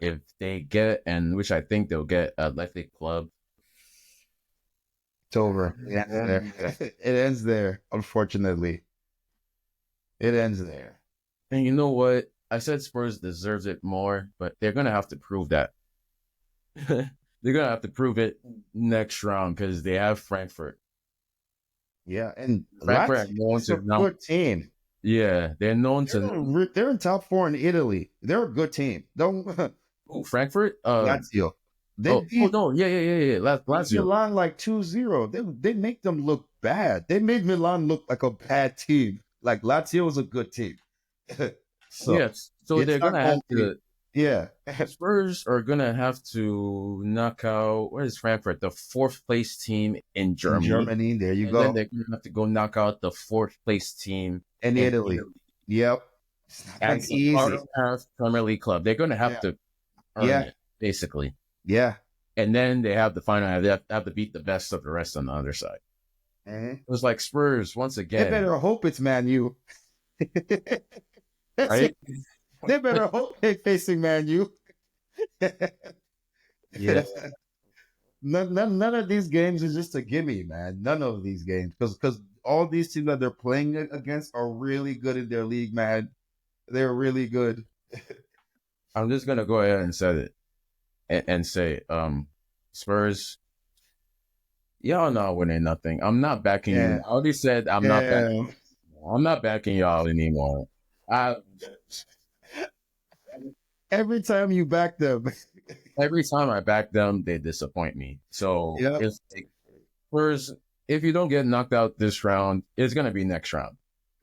If they get, and which I think they'll get, Athletic Club. It's over. It ends there. It ends there. Unfortunately, it ends there. And you know what? I said Spurs deserves it more, but they're gonna have to prove that. They're gonna have to prove it next round because they have Frankfurt. Yeah, and Frankfurt are known Lazio's a to now. good team. Yeah, they're known to. They're in top four in Italy. They're a good team. Don't Oh, Frankfurt. Lazio. They Oh beat no, yeah. Lazio. Milan like 2-0. They make them look bad. They made Milan look like a bad team. Like Lazio was a good team. So Yes. So it's they're not gonna have going to be to. yeah. Spurs are gonna have to knock out. Where is Frankfurt? The fourth place team in In Germany, Germany, there you and then go. they're gonna have to go knock out the fourth place team In in Italy. Italy. Yep. It's not gonna As be a easy. powerhouse Premier League club. They're gonna have Yeah. to earn Yeah. it, basically. Yeah. And then they have the final. They have to beat the best of the rest on the other side. Mm-hmm. It was like Spurs once They again, better hope it's Man U. That's right? it. They better hope they're facing Man U. Yeah. None of these games is just a gimme, man. None of these games, because all these teams that they're playing against are really good in their league, man. They're really good. I'm just gonna go ahead and say it and say, Spurs, y'all not winning nothing. I'm not backing you. Yeah, I already said I'm not backing. yeah. I'm not backing y'all anymore. Every time you back them, Every time I back them, they disappoint me. So yep. it's like, Spurs, if you don't get knocked out this round, it's gonna be next round.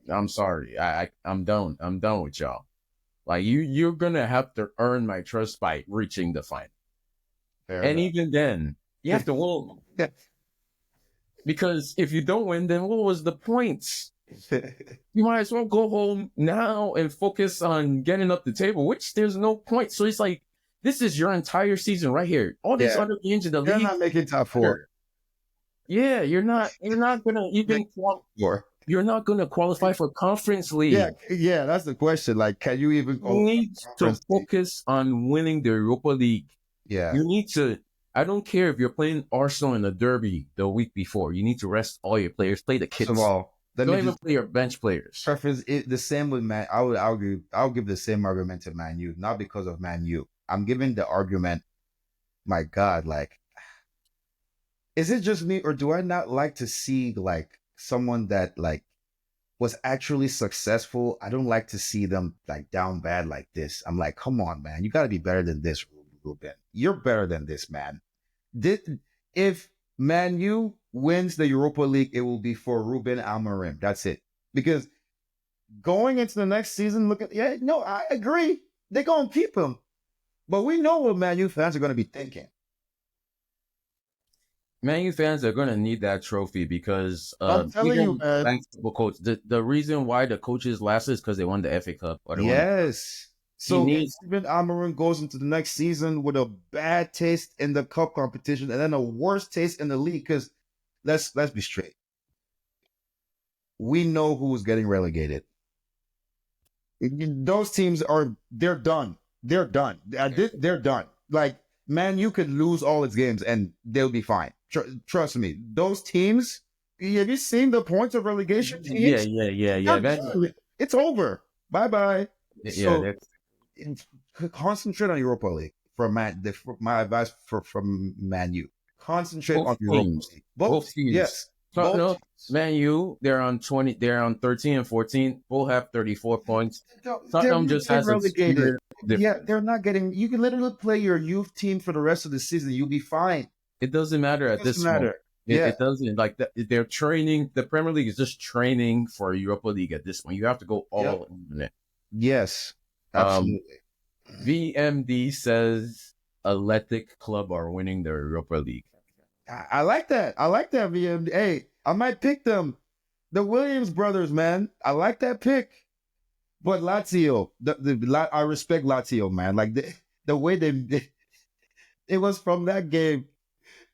I'm sorry. I'm done. I'm done with y'all. Like you're gonna have to earn my trust by reaching the final. Fair And enough. even then, you have to win. Because if you don't win, then what was the point? You might as well go home now and focus on getting up the table, which there's no point. So it's like, this is your entire season right here. All these other games in the They're league. not making top four. Yeah, you're not gonna even you're not gonna qualify for conference league. Yeah, that's the question. Like, can you even You need to focus on winning the Europa League. Yeah. You need to. I don't care if you're playing Arsenal in the derby the week before. You need to rest all your players. Play the kids. First of all, don't even play your bench players. Preference the same with Man. I'll give the same argument to Man U, not because of Man U. I'm giving the argument. My God, like, is it just me, or do I not like to see like someone that like was actually successful, I don't like to see them like down bad like this. I'm like, come on, man, you got to be better than this, Ruben. You're better than this, man. If Man U wins the Europa League, it will be for Ruben Amorim. That's it. Because going into the next season, I agree. They're gonna keep him, but we know what Man U fans are gonna be thinking. Man U fans are going to need that trophy because I'm telling you, man. coach. The reason why the coaches lasted is because they won the FA Cup or they won. Yes. He So if needs. Ruben Amorim goes into the next season with a bad taste in the cup competition and then a worse taste in the league, because let's be straight. We know who's getting relegated. Those teams they're done. They're done. They're done. Like, man, you could lose all its games and they'll be fine. Trust me. Those teams. Have you seen the points of relegation teams? Yeah. It's over. Bye bye. Yeah, So concentrate on Europa League my advice from Man U. Concentrate on Europa League. Both teams. Yes. No, Man U, they're on 20. They're on 13 and 14. Both have 34 points. Tottenham just has relegated. Yeah, they're not getting. You can literally play your youth team for the rest of the season. You'll be fine. It doesn't matter at this point. It doesn't. Like they're training. The Premier League is just training for Europa League at this point. You have to go all in it. Yes, absolutely. VMD says Athletic Club are winning the Europa League. I like that. I like that, VMD. Hey, I might pick them. The Williams brothers, man. I like that pick. But Lazio, I respect Lazio, man. Like the way it was from that game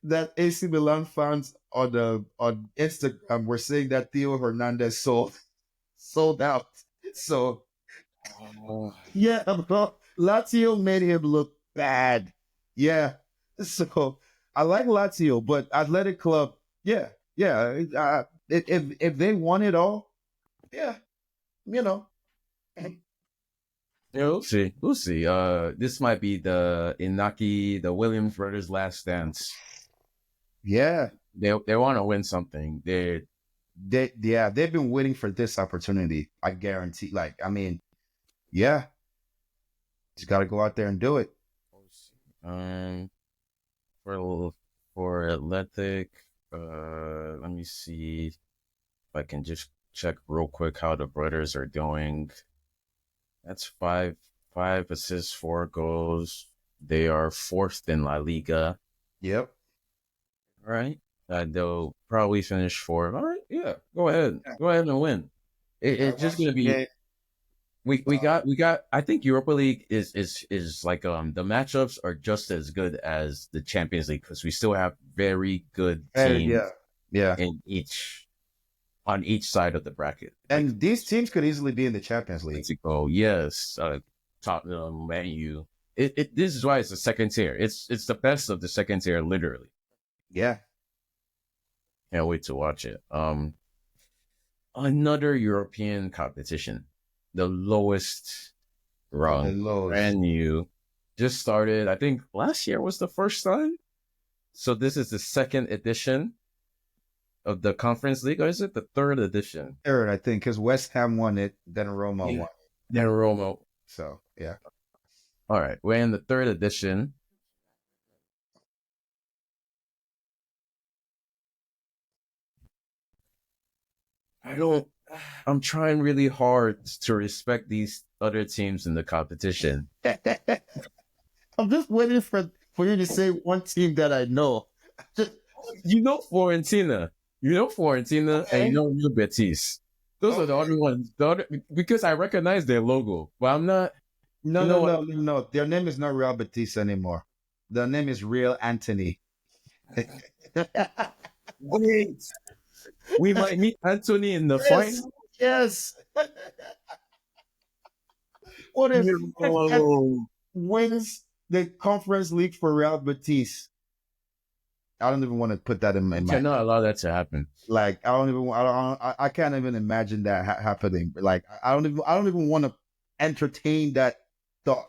that AC Milan fans on Instagram were saying that Theo Hernandez sold out. So yeah, bro, Lazio made him look bad. Yeah, so I like Lazio, but Athletic Club, yeah. If they won it all, yeah, you know. We'll see. This might be the Williams brothers' last dance. Yeah, they want to win something. They've been waiting for this opportunity. I guarantee. Like, I mean, yeah, just got to go out there and do it. For Athletic, let me see if I can just check real quick how the brothers are doing. That's five assists, 4 goals. They are fourth in La Liga. Yep. All right. They'll probably finish fourth. All right. Yeah. Go ahead. Go ahead and win. It's just gonna be. We got. I think Europa League is like the matchups are just as good as the Champions League because we still have very good teams. On each side of the bracket. And these teams could easily be in the Champions League. Oh, yes. Tottenham, Man U. This is why it's the second tier. It's the best of the second tier, literally. Yeah. Can't wait to watch it. Another European competition. The lowest rung. Brand new. Just started, I think last year was the first time. So this is the second edition of the Conference League, or is it the third edition? Third, I think, because West Ham won it, then Roma won. Then Roma. So, yeah. All right, we're in the third edition. I'm trying really hard to respect these other teams in the competition. I'm just waiting for you to say one team that I know. Fiorentina. And you know Real Betis. Those are the only ones. Because I recognize their logo, but I'm not. No. Their name is not Real Betis anymore. Their name is Real Anthony. Wait, we might meet Anthony in the final. Yes. What if wins the Conference League for Real Betis? I don't even want to put that in my mind. I cannot allow that to happen. Like, I can't even imagine that happening. Like, I don't even want to entertain that thought.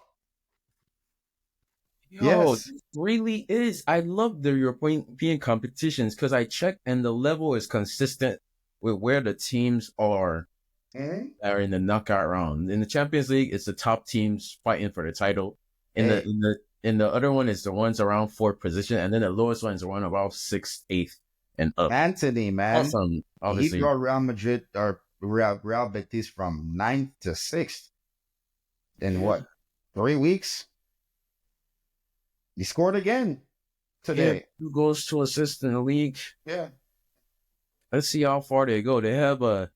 Yes, it really is. I love the European competitions because I checked and the level is consistent with where the teams are. that are in the knockout round. In the Champions League, it's the top teams fighting for the title. In the Hey, in the in the other one is the ones around fourth position, and then the lowest one is the one around sixth, eighth, and up. Anthony, man, Awesome, he obviously. brought Real Madrid or Real Betis from ninth to sixth in Yeah, what 3 weeks? He scored again yeah, today. 2 goals, 2 assists in the league. Yeah, Let's see how far they go. They have a.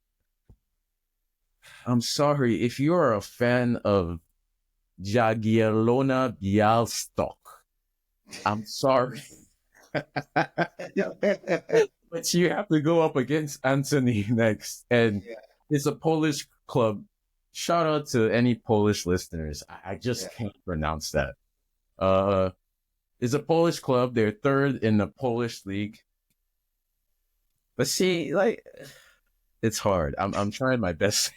I'm sorry if you are a fan of Jagiellona Bialystok. I'm sorry, but you have to go up against Anthony next, and it's a Polish club. Shout out to any Polish listeners. I just can't pronounce that. Uh, it's a Polish club. They're third in the Polish league. But see, like, it's hard. I'm trying my best.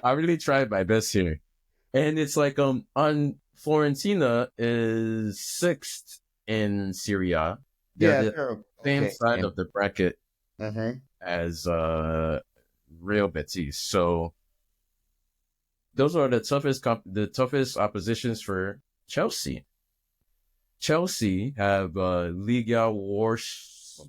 I really tried my best here. And it's like on Florentina is sixth in Syria. They're yeah, the they're same okay. side of the bracket Mm-hmm. as Real Betis. So those are the toughest oppositions for Chelsea. Chelsea have Liga Warsaw.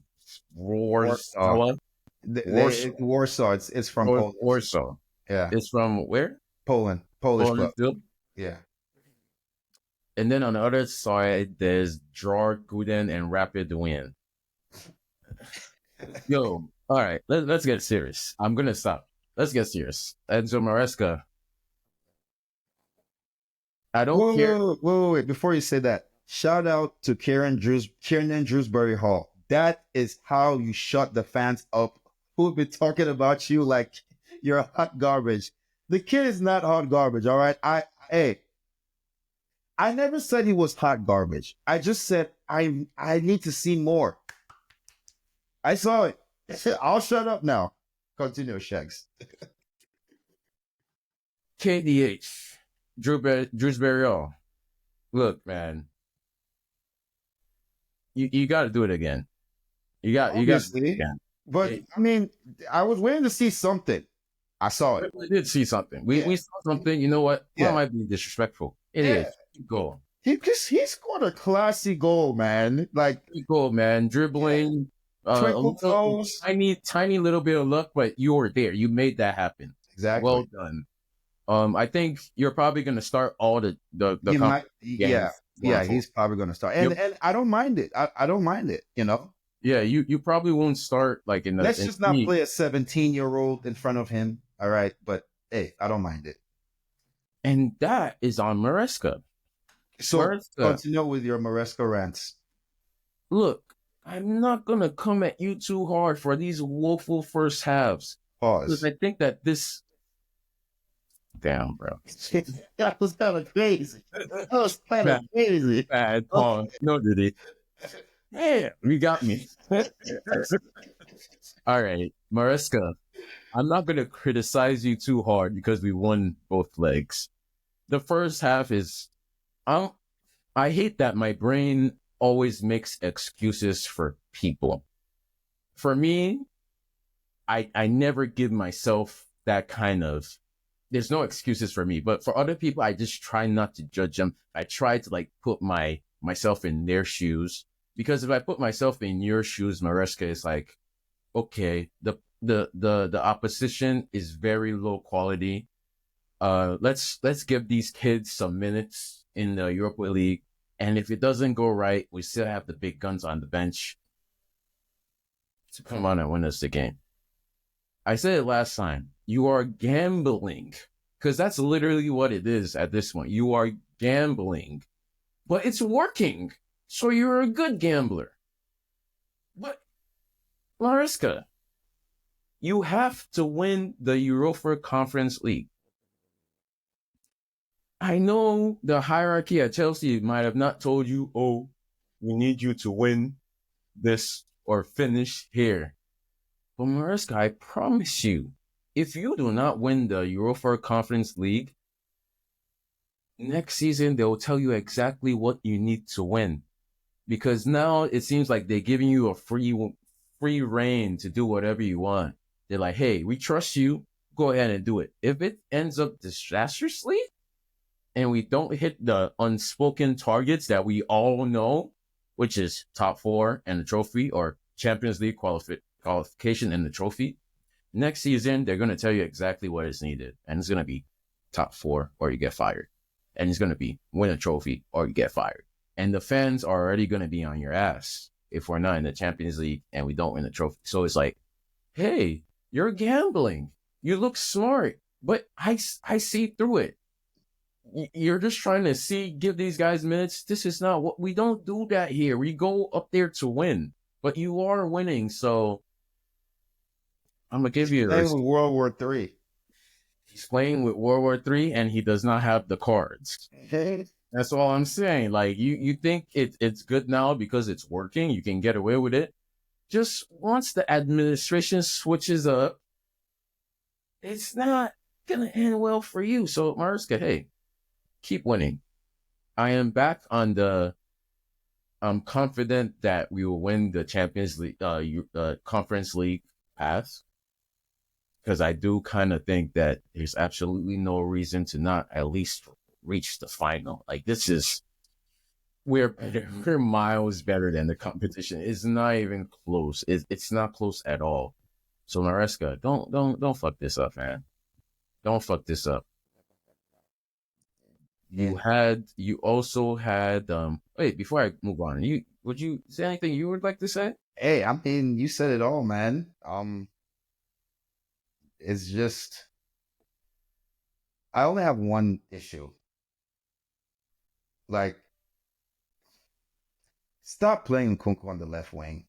Warsaw. Warsaw. It's from Poland. Warsaw. Yeah, It's from where? Poland. Polish Poland club. still. Yeah. And then on the other side, there's Guden and Rapid Wien. Yo, all right, let's get serious. I'm gonna stop. Let's get serious. Enzo Maresca. I don't care. Wait. Before you say that, shout out to Kieran Drewsbury Hall. That is how you shut the fans up who've been talking about you like you're hot garbage. The kid is not hot garbage, all right? I never said he was hot garbage. I just said I need to see more. I saw it. I'll shut up now. Continue, Shags. KDH. Drewsbury Hall. Look, man. You got to do it again. You got to do it again. But I mean, I was waiting to see something. I saw it. We did see something. We saw something. You know what? Why am I being disrespectful? It is. Goal. He scored a classy goal, man. Like goal, man. Dribbling. Tiny little bit of luck, but you were there. You made that happen. Exactly. Well done. I think you're probably going to start all the he's probably going to start, and I don't mind it. I don't mind it. You know. Yeah, you probably won't start like in the. Let's just not play a 17-year-old in front of him. All right, but hey, I don't mind it. And that is on Maresca. So continue with your Maresca rants. Look, I'm not gonna come at you too hard for these woeful first halves. Pause. Because I think that this. Damn, bro. That was kind of crazy. That was kind of crazy. Bad pause. No, did he? Yeah, you got me. All right, Maresca. I'm not gonna criticize you too hard because we won both legs. The first half is, I hate that my brain always makes excuses for people. For me, I never give myself that kind of. There's no excuses for me, but for other people, I just try not to judge them. I try to like put myself in their shoes, because if I put myself in your shoes, Maresca, is like, okay, the opposition is very low quality. Let's give these kids some minutes in the Europa League, and if it doesn't go right, we still have the big guns on the bench to come on and win us the game. I said it last time. You are gambling, because that's literally what it is at this point. You are gambling, but it's working, so you're a good gambler. But Maresca, you have to win the Europa Conference League. I know the hierarchy at Chelsea might have not told you, oh, we need you to win this or finish here. But Maresca, I promise you, if you do not win the Europa Conference League, next season they will tell you exactly what you need to win. Because now it seems like they're giving you a free reign to do whatever you want. They're like, hey, we trust you. go ahead and do it. If it ends up disastrously and we don't hit the unspoken targets that we all know, which is top 4 and the trophy, or Champions League qualification and the trophy, next season they're going to tell you exactly what is needed, and it's going to be top 4 or you get fired, and it's going to be win a trophy or you get fired, and the fans are already going to be on your ass if we're not in the Champions League and we don't win the trophy. So it's like, hey, you're gambling. You look smart, but I see through it. You're just trying to give these guys minutes. This is not what we don't do that here. We go up there to win, but you are winning. So I'm going to give you playing with World War III. He's playing with World War III and he does not have the cards. That's all I'm saying. Like you think it's good now because it's working. You can get away with it. Just once the administration switches up, it's not going to end well for you. So, Mariska, hey, keep winning. I am back on I'm confident that we will win the Champions League, Conference League path. Because I do kind of think that there's absolutely no reason to not at least reach the final. Like we're miles better than the competition. It's not even close. It's not close at all. So Mariska, don't fuck this up, man. Don't fuck this up. You also had wait, before I move on, would you say anything you would like to say? Hey, I mean, you said it all, man. It's just I only have one issue. Like, stop playing Kunku on the left wing.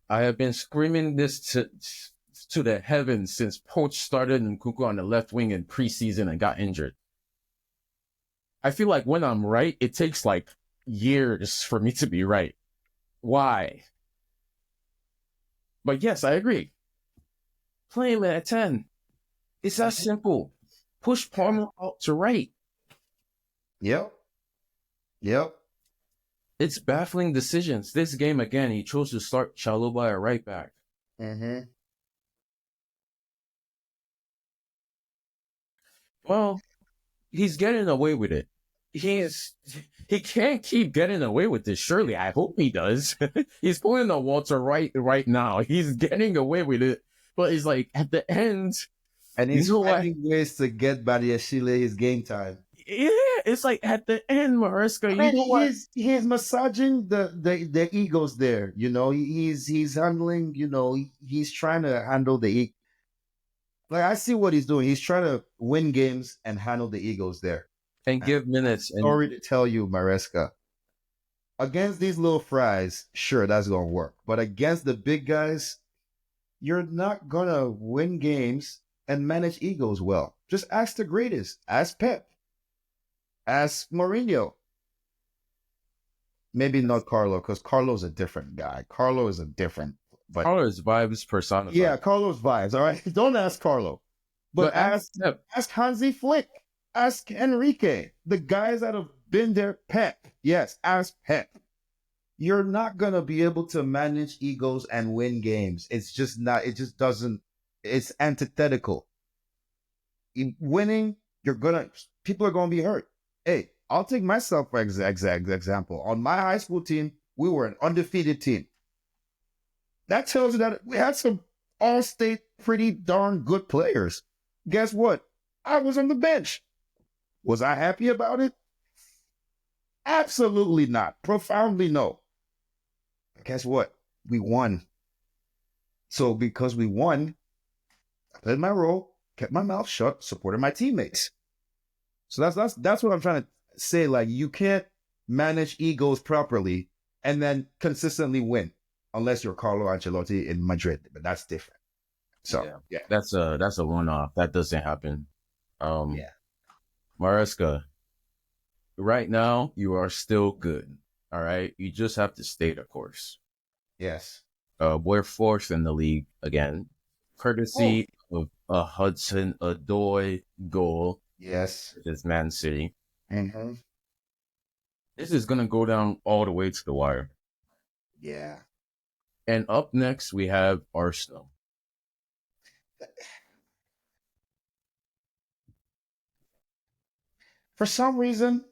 I have been screaming this to the heavens since Poach started Nkunku on the left wing in preseason and got injured. I feel like when I'm right, it takes like years for me to be right. Why? But yes, I agree. Play him at 10. It's that simple. Push Palmer out to right. Yep. It's baffling decisions. This game, again, he chose to start Chalobah at right back. Mm-hmm. Well, he's getting away with it. He can't keep getting away with this, surely. I hope he does. He's pulling the Walter right now. He's getting away with it. But it's like, at the end... And he's finding ways to get Badiashile his game time. Yeah, it's like at the end, Mariska, he's massaging the egos there. You know, he's handling. You know, he's trying to handle the ego. Like, I see what he's doing. He's trying to win games and handle the egos there and give minutes. Sorry to tell you, Mariska, against these little fries, sure, that's gonna work. But against the big guys, you're not gonna win games and manage egos well. Just ask the greatest. Ask Pep. Ask Mourinho. Maybe not Carlo, because Carlo's a different guy. Carlo is a different. But Carlo's vibes personified. Yeah, Carlo's vibes. All right, don't ask Carlo, but ask Hansi Flick. Ask Enrique. The guys that have been there. Pep. Yes, ask Pep. You're not gonna be able to manage egos and win games. It's just not. It just doesn't. It's antithetical. Winning, people are gonna be hurt. Hey, I'll take myself for example. On my high school team, we were an undefeated team. That tells you that we had some all-state pretty darn good players. Guess what? I was on the bench. Was I happy about it? Absolutely not. Profoundly no. But guess what? We won. So because we won, I played my role, kept my mouth shut, supported my teammates. So that's what I'm trying to say. Like, you can't manage egos properly and then consistently win unless you're Carlo Ancelotti in Madrid. But that's different. So yeah. That's a one-off. That doesn't happen. Mariska, right now you are still good. All right. You just have to stay the course. Yes. We're fourth in the league again, courtesy of a Hudson Odoi goal. Yes. It's Man City. Mm-hmm. This is going to go down all the way to the wire. Yeah. And up next, we have Arsenal. For some reason,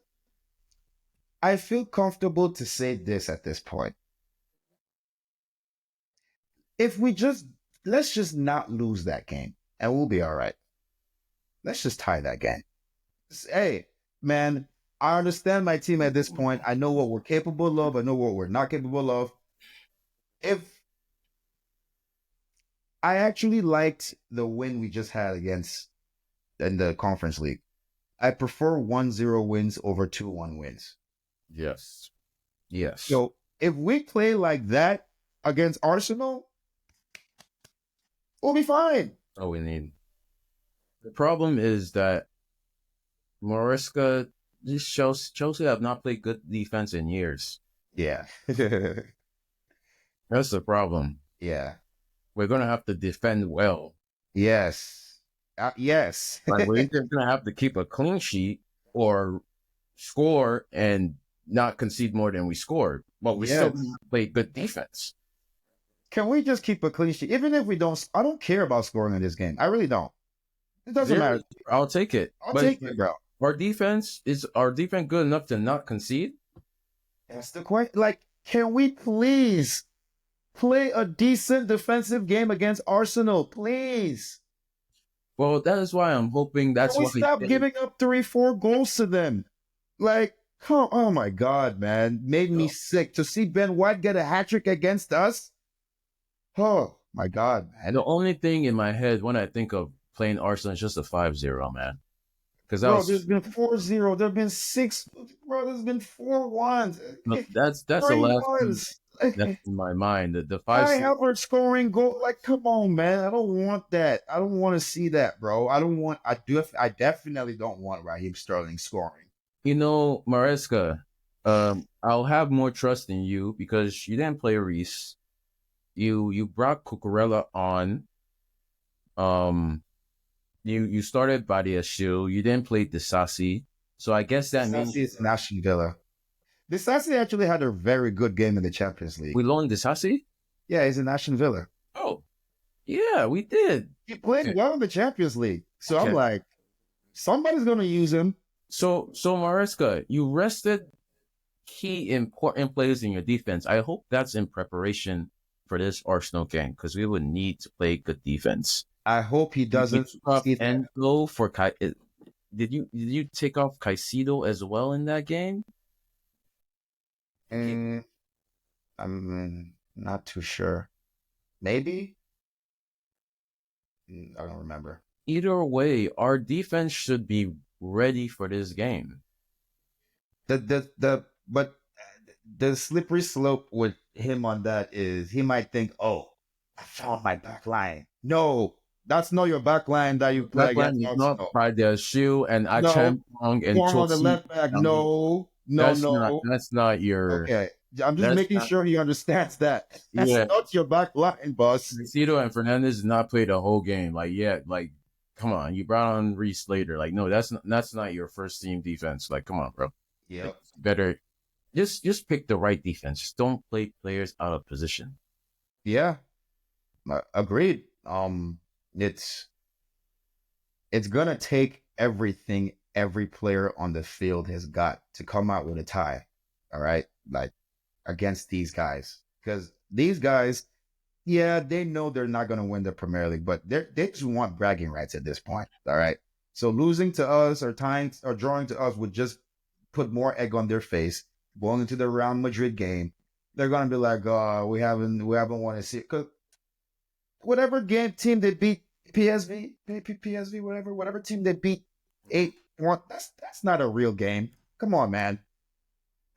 I feel comfortable to say this at this point. If we just let's just not lose that game, and we'll be all right. Let's just tie that game. Hey, man, I understand my team at this point. I know what we're capable of. I know what we're not capable of. If I actually liked the win we just had against in the conference league, I prefer 1-0 wins over 2-1 wins. Yes. Yes. So if we play like that against Arsenal, we'll be fine. Oh, we need. The problem is that Mariska, Chelsea have not played good defense in years. Yeah. That's the problem. Yeah. We're gonna have to defend well. Yes. Yes. Like we're either gonna have to keep a clean sheet or score and not concede more than we scored. But we still gonna play good defense. Can we just keep a clean sheet? Even if we don't, I don't care about scoring in this game. I really don't. It doesn't matter. I'll take it. I'll take it, bro. Our defense good enough to not concede? That's the question. Like, can we please play a decent defensive game against Arsenal, please? Well, that is why I'm hoping that's Can we what stop giving up 3-4 goals to them. Like, oh my God, man. Made me sick to see Ben White get a hat trick against us. Oh my God, man. The only thing in my head when I think of playing Arsenal is just a 5-0, man. Because there's been 4-0, there've been 6, bro. There's been 4-1. No, that's the last thing that's in my mind. The 5. I have her scoring goal. Like, come on, man. I don't want that. I don't want to see that, bro. I definitely don't want Raheem Sterling scoring. You know, Maresca, I'll have more trust in you because you didn't play Reese. You brought Cucurella on. You started Badiashile. You didn't play Disasi. So I guess that means it's Aston Villa. Disasi actually had a very good game in the Champions League. We loaned Disasi? Yeah, he's in Aston Villa. Oh, yeah, we did. He played well in the Champions League. So I'm like, somebody's going to use him. So Maresca, you rested key important players in your defense. I hope that's in preparation for this Arsenal game because we would need to play good defense. I hope he doesn't. And go for did you take off Caicedo as well in that game? I'm not too sure. Maybe. I don't remember. Either way, our defense should be ready for this game. But the slippery slope with him on that is he might think, oh, I found my back line. No, that's not your back line that you play against. Back line is not Badiashile and Acham Pong and Chelsea on the left back. No. That's not your. Okay, I'm just making sure he understands that. That's not your back line, boss. Caicedo and Fernandez did not play the whole game. Come on, you brought on Reese later. No, that's not your first team defense. Come on, bro. Yeah, better. Just pick the right defense. Just don't play players out of position. Yeah, agreed. It's gonna take everything every player on the field has got to come out with a tie. All right, against these guys, because these guys, yeah, they know they're not gonna win the Premier League, but they just want bragging rights at this point. All right, so losing to us or tying or drawing to us would just put more egg on their face. Going into the Real Madrid game, they're gonna be like, "Oh, we haven't won a series." Because whatever team they beat, PSV, whatever team they beat 8-1, that's not a real game. Come on, man.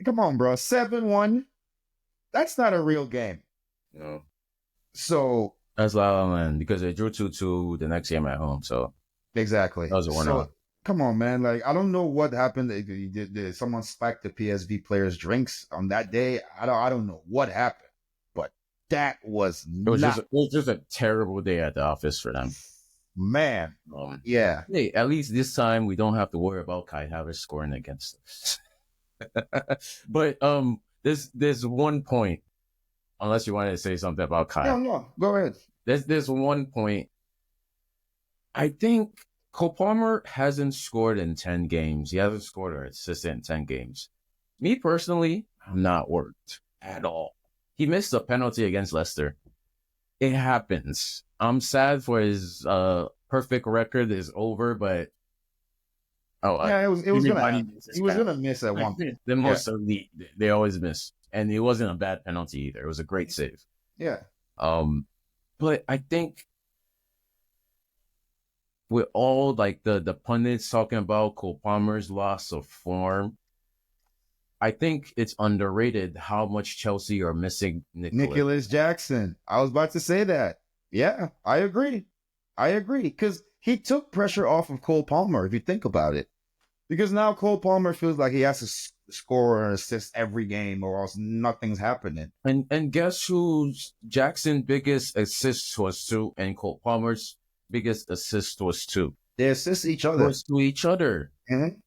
Come on, bro. 7-1. That's not a real game. No. So that's La La Land because they drew 2-2 the next game at home. So exactly. That was a 1-0. Come on, man. I don't know what happened. Did someone spiked the PSV players' drinks on that day? I don't know what happened, but that was it was just a terrible day at the office for them. Man, yeah. Hey, at least this time we don't have to worry about Kai Havertz scoring against us. But there's one point. Unless you wanted to say something about Kai. No, go ahead. There's one point I think Cole Palmer hasn't scored in 10 games. He hasn't scored or assisted in 10 games. Me personally, I'm not worked at all. He missed a penalty against Leicester. It happens. I'm sad for his perfect record is over, but Yeah, it was gonna everybody happen. misses He was gonna penalty. miss at one point. The Yeah, most elite, they always miss, and it wasn't a bad penalty either. It was a great save. yeah. Um, but I think with all like the pundits talking about Cole Palmer's loss of form, I think it's underrated how much Chelsea are missing Nicholas. Nicholas Jackson. I was about to say that. Yeah, I agree. I agree because he took pressure off of Cole Palmer. If you think about it, because now Cole Palmer feels like he has to score and assist every game, or else nothing's happening. And guess who's Jackson's biggest assist was to, and Cole Palmer's biggest assist was to? They assist each other. Was to each other. Mm-hmm.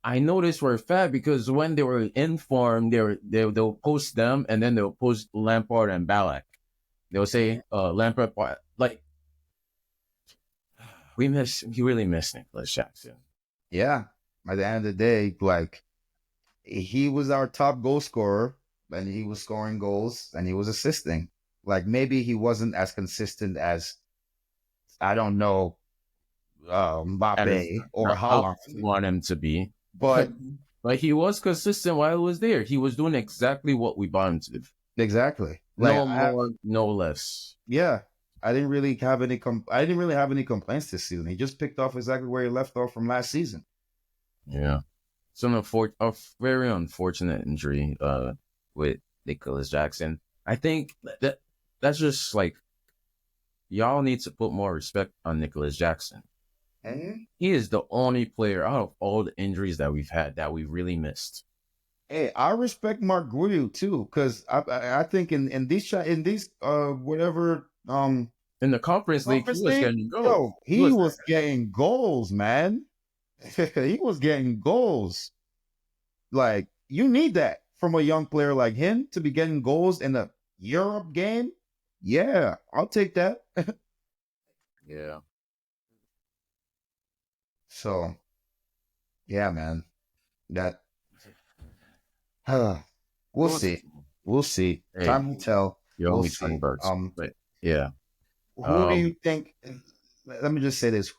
I know this for a fact because when they were in form, they'll post them and then they'll post Lampard and Ballack. They'll say Lampard like we really miss Nicholas Jackson. Yeah. At the end of the day, like he was our top goal scorer, and he was scoring goals and he was assisting. Like maybe he wasn't as consistent as I don't know Mbappe or I Haaland, want him to be, but but he was consistent while he was there. He was doing exactly what we bought him to do. exactly. No more, no less. Yeah, I didn't really have any. I didn't really have any complaints this season. He just picked off exactly where he left off from last season. Yeah, it's a very unfortunate injury with Nicholas Jackson. I think that's just like y'all need to put more respect on Nicholas Jackson. Mm-hmm. He is the only player out of all the injuries that we've had that we really missed. Hey, I respect Mark Guiu too, because I think in these whatever In the Conference League, he was getting goals. yo, he was getting goals, man. He was getting goals. Like you need that from a young player like him to be getting goals in a Europe game. Yeah, I'll take that. Yeah. So, yeah, man. That we'll see. We'll see. Hey, Time will tell. you're We'll only see. 20 birds. But yeah. Who do you think? Let me just say this,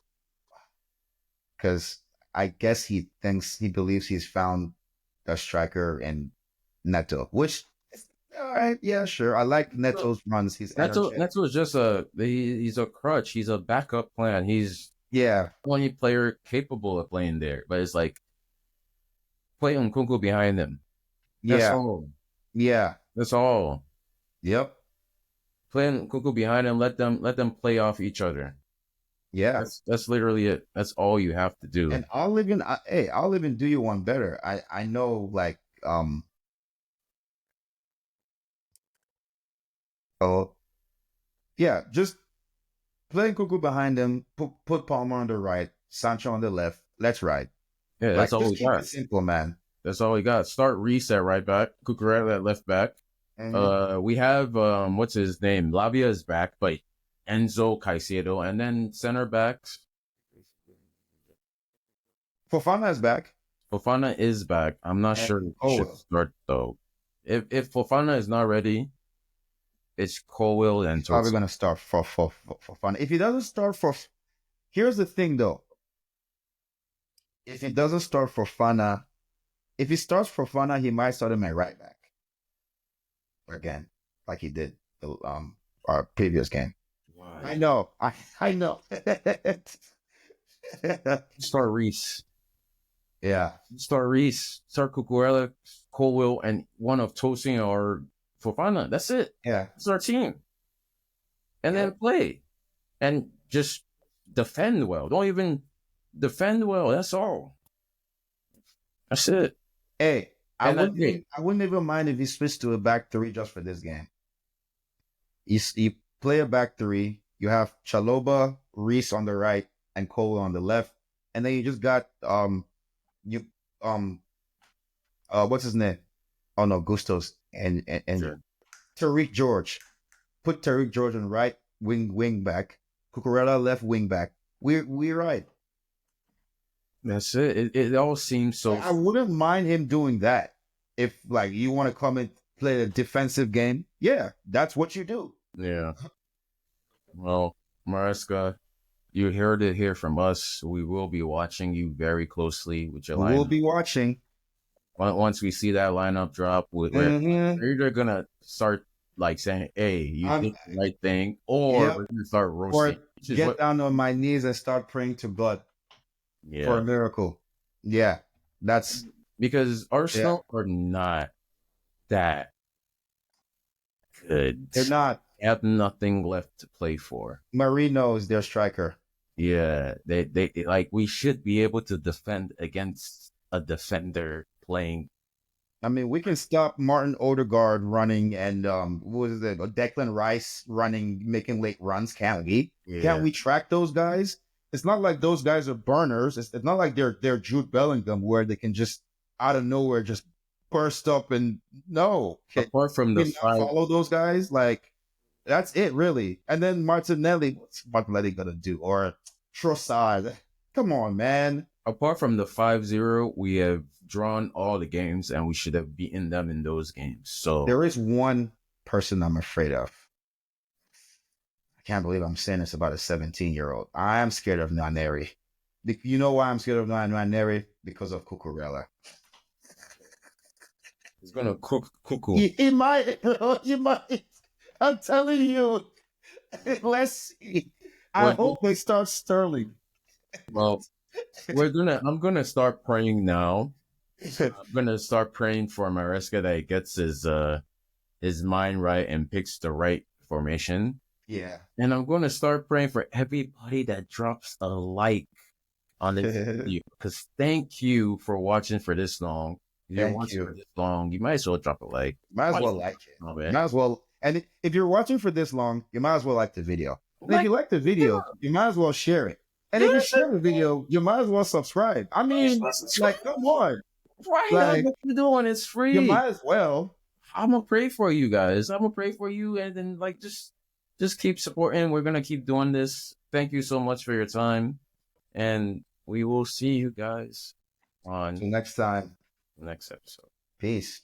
because I guess he believes he's found a striker in Neto, which all right, yeah, sure. I like Neto's runs. Neto is just he's a crutch. He's a backup plan. He's the only player capable of playing there. But it's like play Nkunku behind him. That's all. Yeah. That's all. Yep. Play Nkunku behind him. Let them play off each other. Yeah. That's literally it. That's all you have to do. And I'll even do you one better. I know like oh yeah, just play Nkunku behind him, put Palmer on the right, Sancho on the left. Let's ride. Yeah, that's all we got. Simple, man. That's all we got. Start reset right back. Cucurella at left back. Mm-hmm. We have what's his name? Lavia is back, but Enzo Caicedo, and then center backs. Fofana is back. Fofana is back. I'm not sure he should start though. If Fofana is not ready, it's Colwill and probably gonna start for Fofana. If he doesn't start for, here's the thing though. If he doesn't start for Fofana, if he starts for Fofana, he might start him at right back again, like he did our previous game. Why? I know. I know. Start Reese. Yeah. Start Reese. Start Cucurella, Colwill, and one of Tosin or Fofana. That's it. Yeah. It's our team. And then play. And just defend well. Don't even defend well. That's all. That's it. Hey, I wouldn't even mind if he switched to a back three just for this game. You play a back three. You have Chalobah, Reese on the right, and Cole on the left, and then you just got what's his name? Oh no, Gustos and sure. Tariq George. Put Tariq George on right wing back, Cucurella left wing back, We're right. That's it. It all seems so. I wouldn't mind him doing that. If like you want to come and play a defensive game, yeah, that's what you do. Yeah. Well, Mariska, you heard it here from us. We will be watching you very closely with your We'll lineup. be watching. Once we see that lineup drop, Mm-hmm. we're either gonna start like saying, "Hey, you I'm, did the right thing," or yep. we're gonna start Or roasting. Which is get what, down on my knees and start praying to God for a yeah, miracle. Yeah, that's because yeah. Arsenal are not that good. They're not. They have nothing left to play for. Marino is their striker. Yeah, they like we should be able to defend against a defender playing. I mean, we can stop Martin Odegaard running and what was it? Declan Rice running, making late runs. Can't we? Can't Yeah, we track those guys? It's not like those guys are burners. It's not like they're Jude Bellingham where they can just out of nowhere just burst up and no. Can apart from the we not five, follow those guys? Like that's it, really. And then Martinelli, what's Martinelli gonna do? Or Trossard? Come on, man. apart from the 5-0, we have drawn all the games and we should have beaten them in those games. So There is one person I'm afraid of. I can't believe I'm saying this about a 17-year-old. I am scared of Nwaneri. You know why I'm scared of Nwaneri? Because of Cucurella. it's gonna cook cuckoo. He might. He might. I'm telling you. Let's see. I hope they start Sterling. Well, I'm gonna start praying now. I'm gonna start praying for Maresca that he gets his mind right and picks the right formation. Yeah. And I'm gonna start praying for everybody that drops a like on this video. Because thank you for watching for this long. If you're Thank watching for you. this long, you might as well drop a like. Might as well like it. Oh, man. Might as well. And if you're watching for this long, you might as well like the video. And if Like, you like the video, you might as well share it. And if you share the video, you might as well subscribe. I mean, like, come on. right, Like, what you doing? It's you free. might as well. I'm gonna pray for you guys. I'm gonna pray for you, and then like just keep supporting. We're gonna keep doing this. Thank you so much for your time, and we will see you guys on Till next time. the next episode. Peace.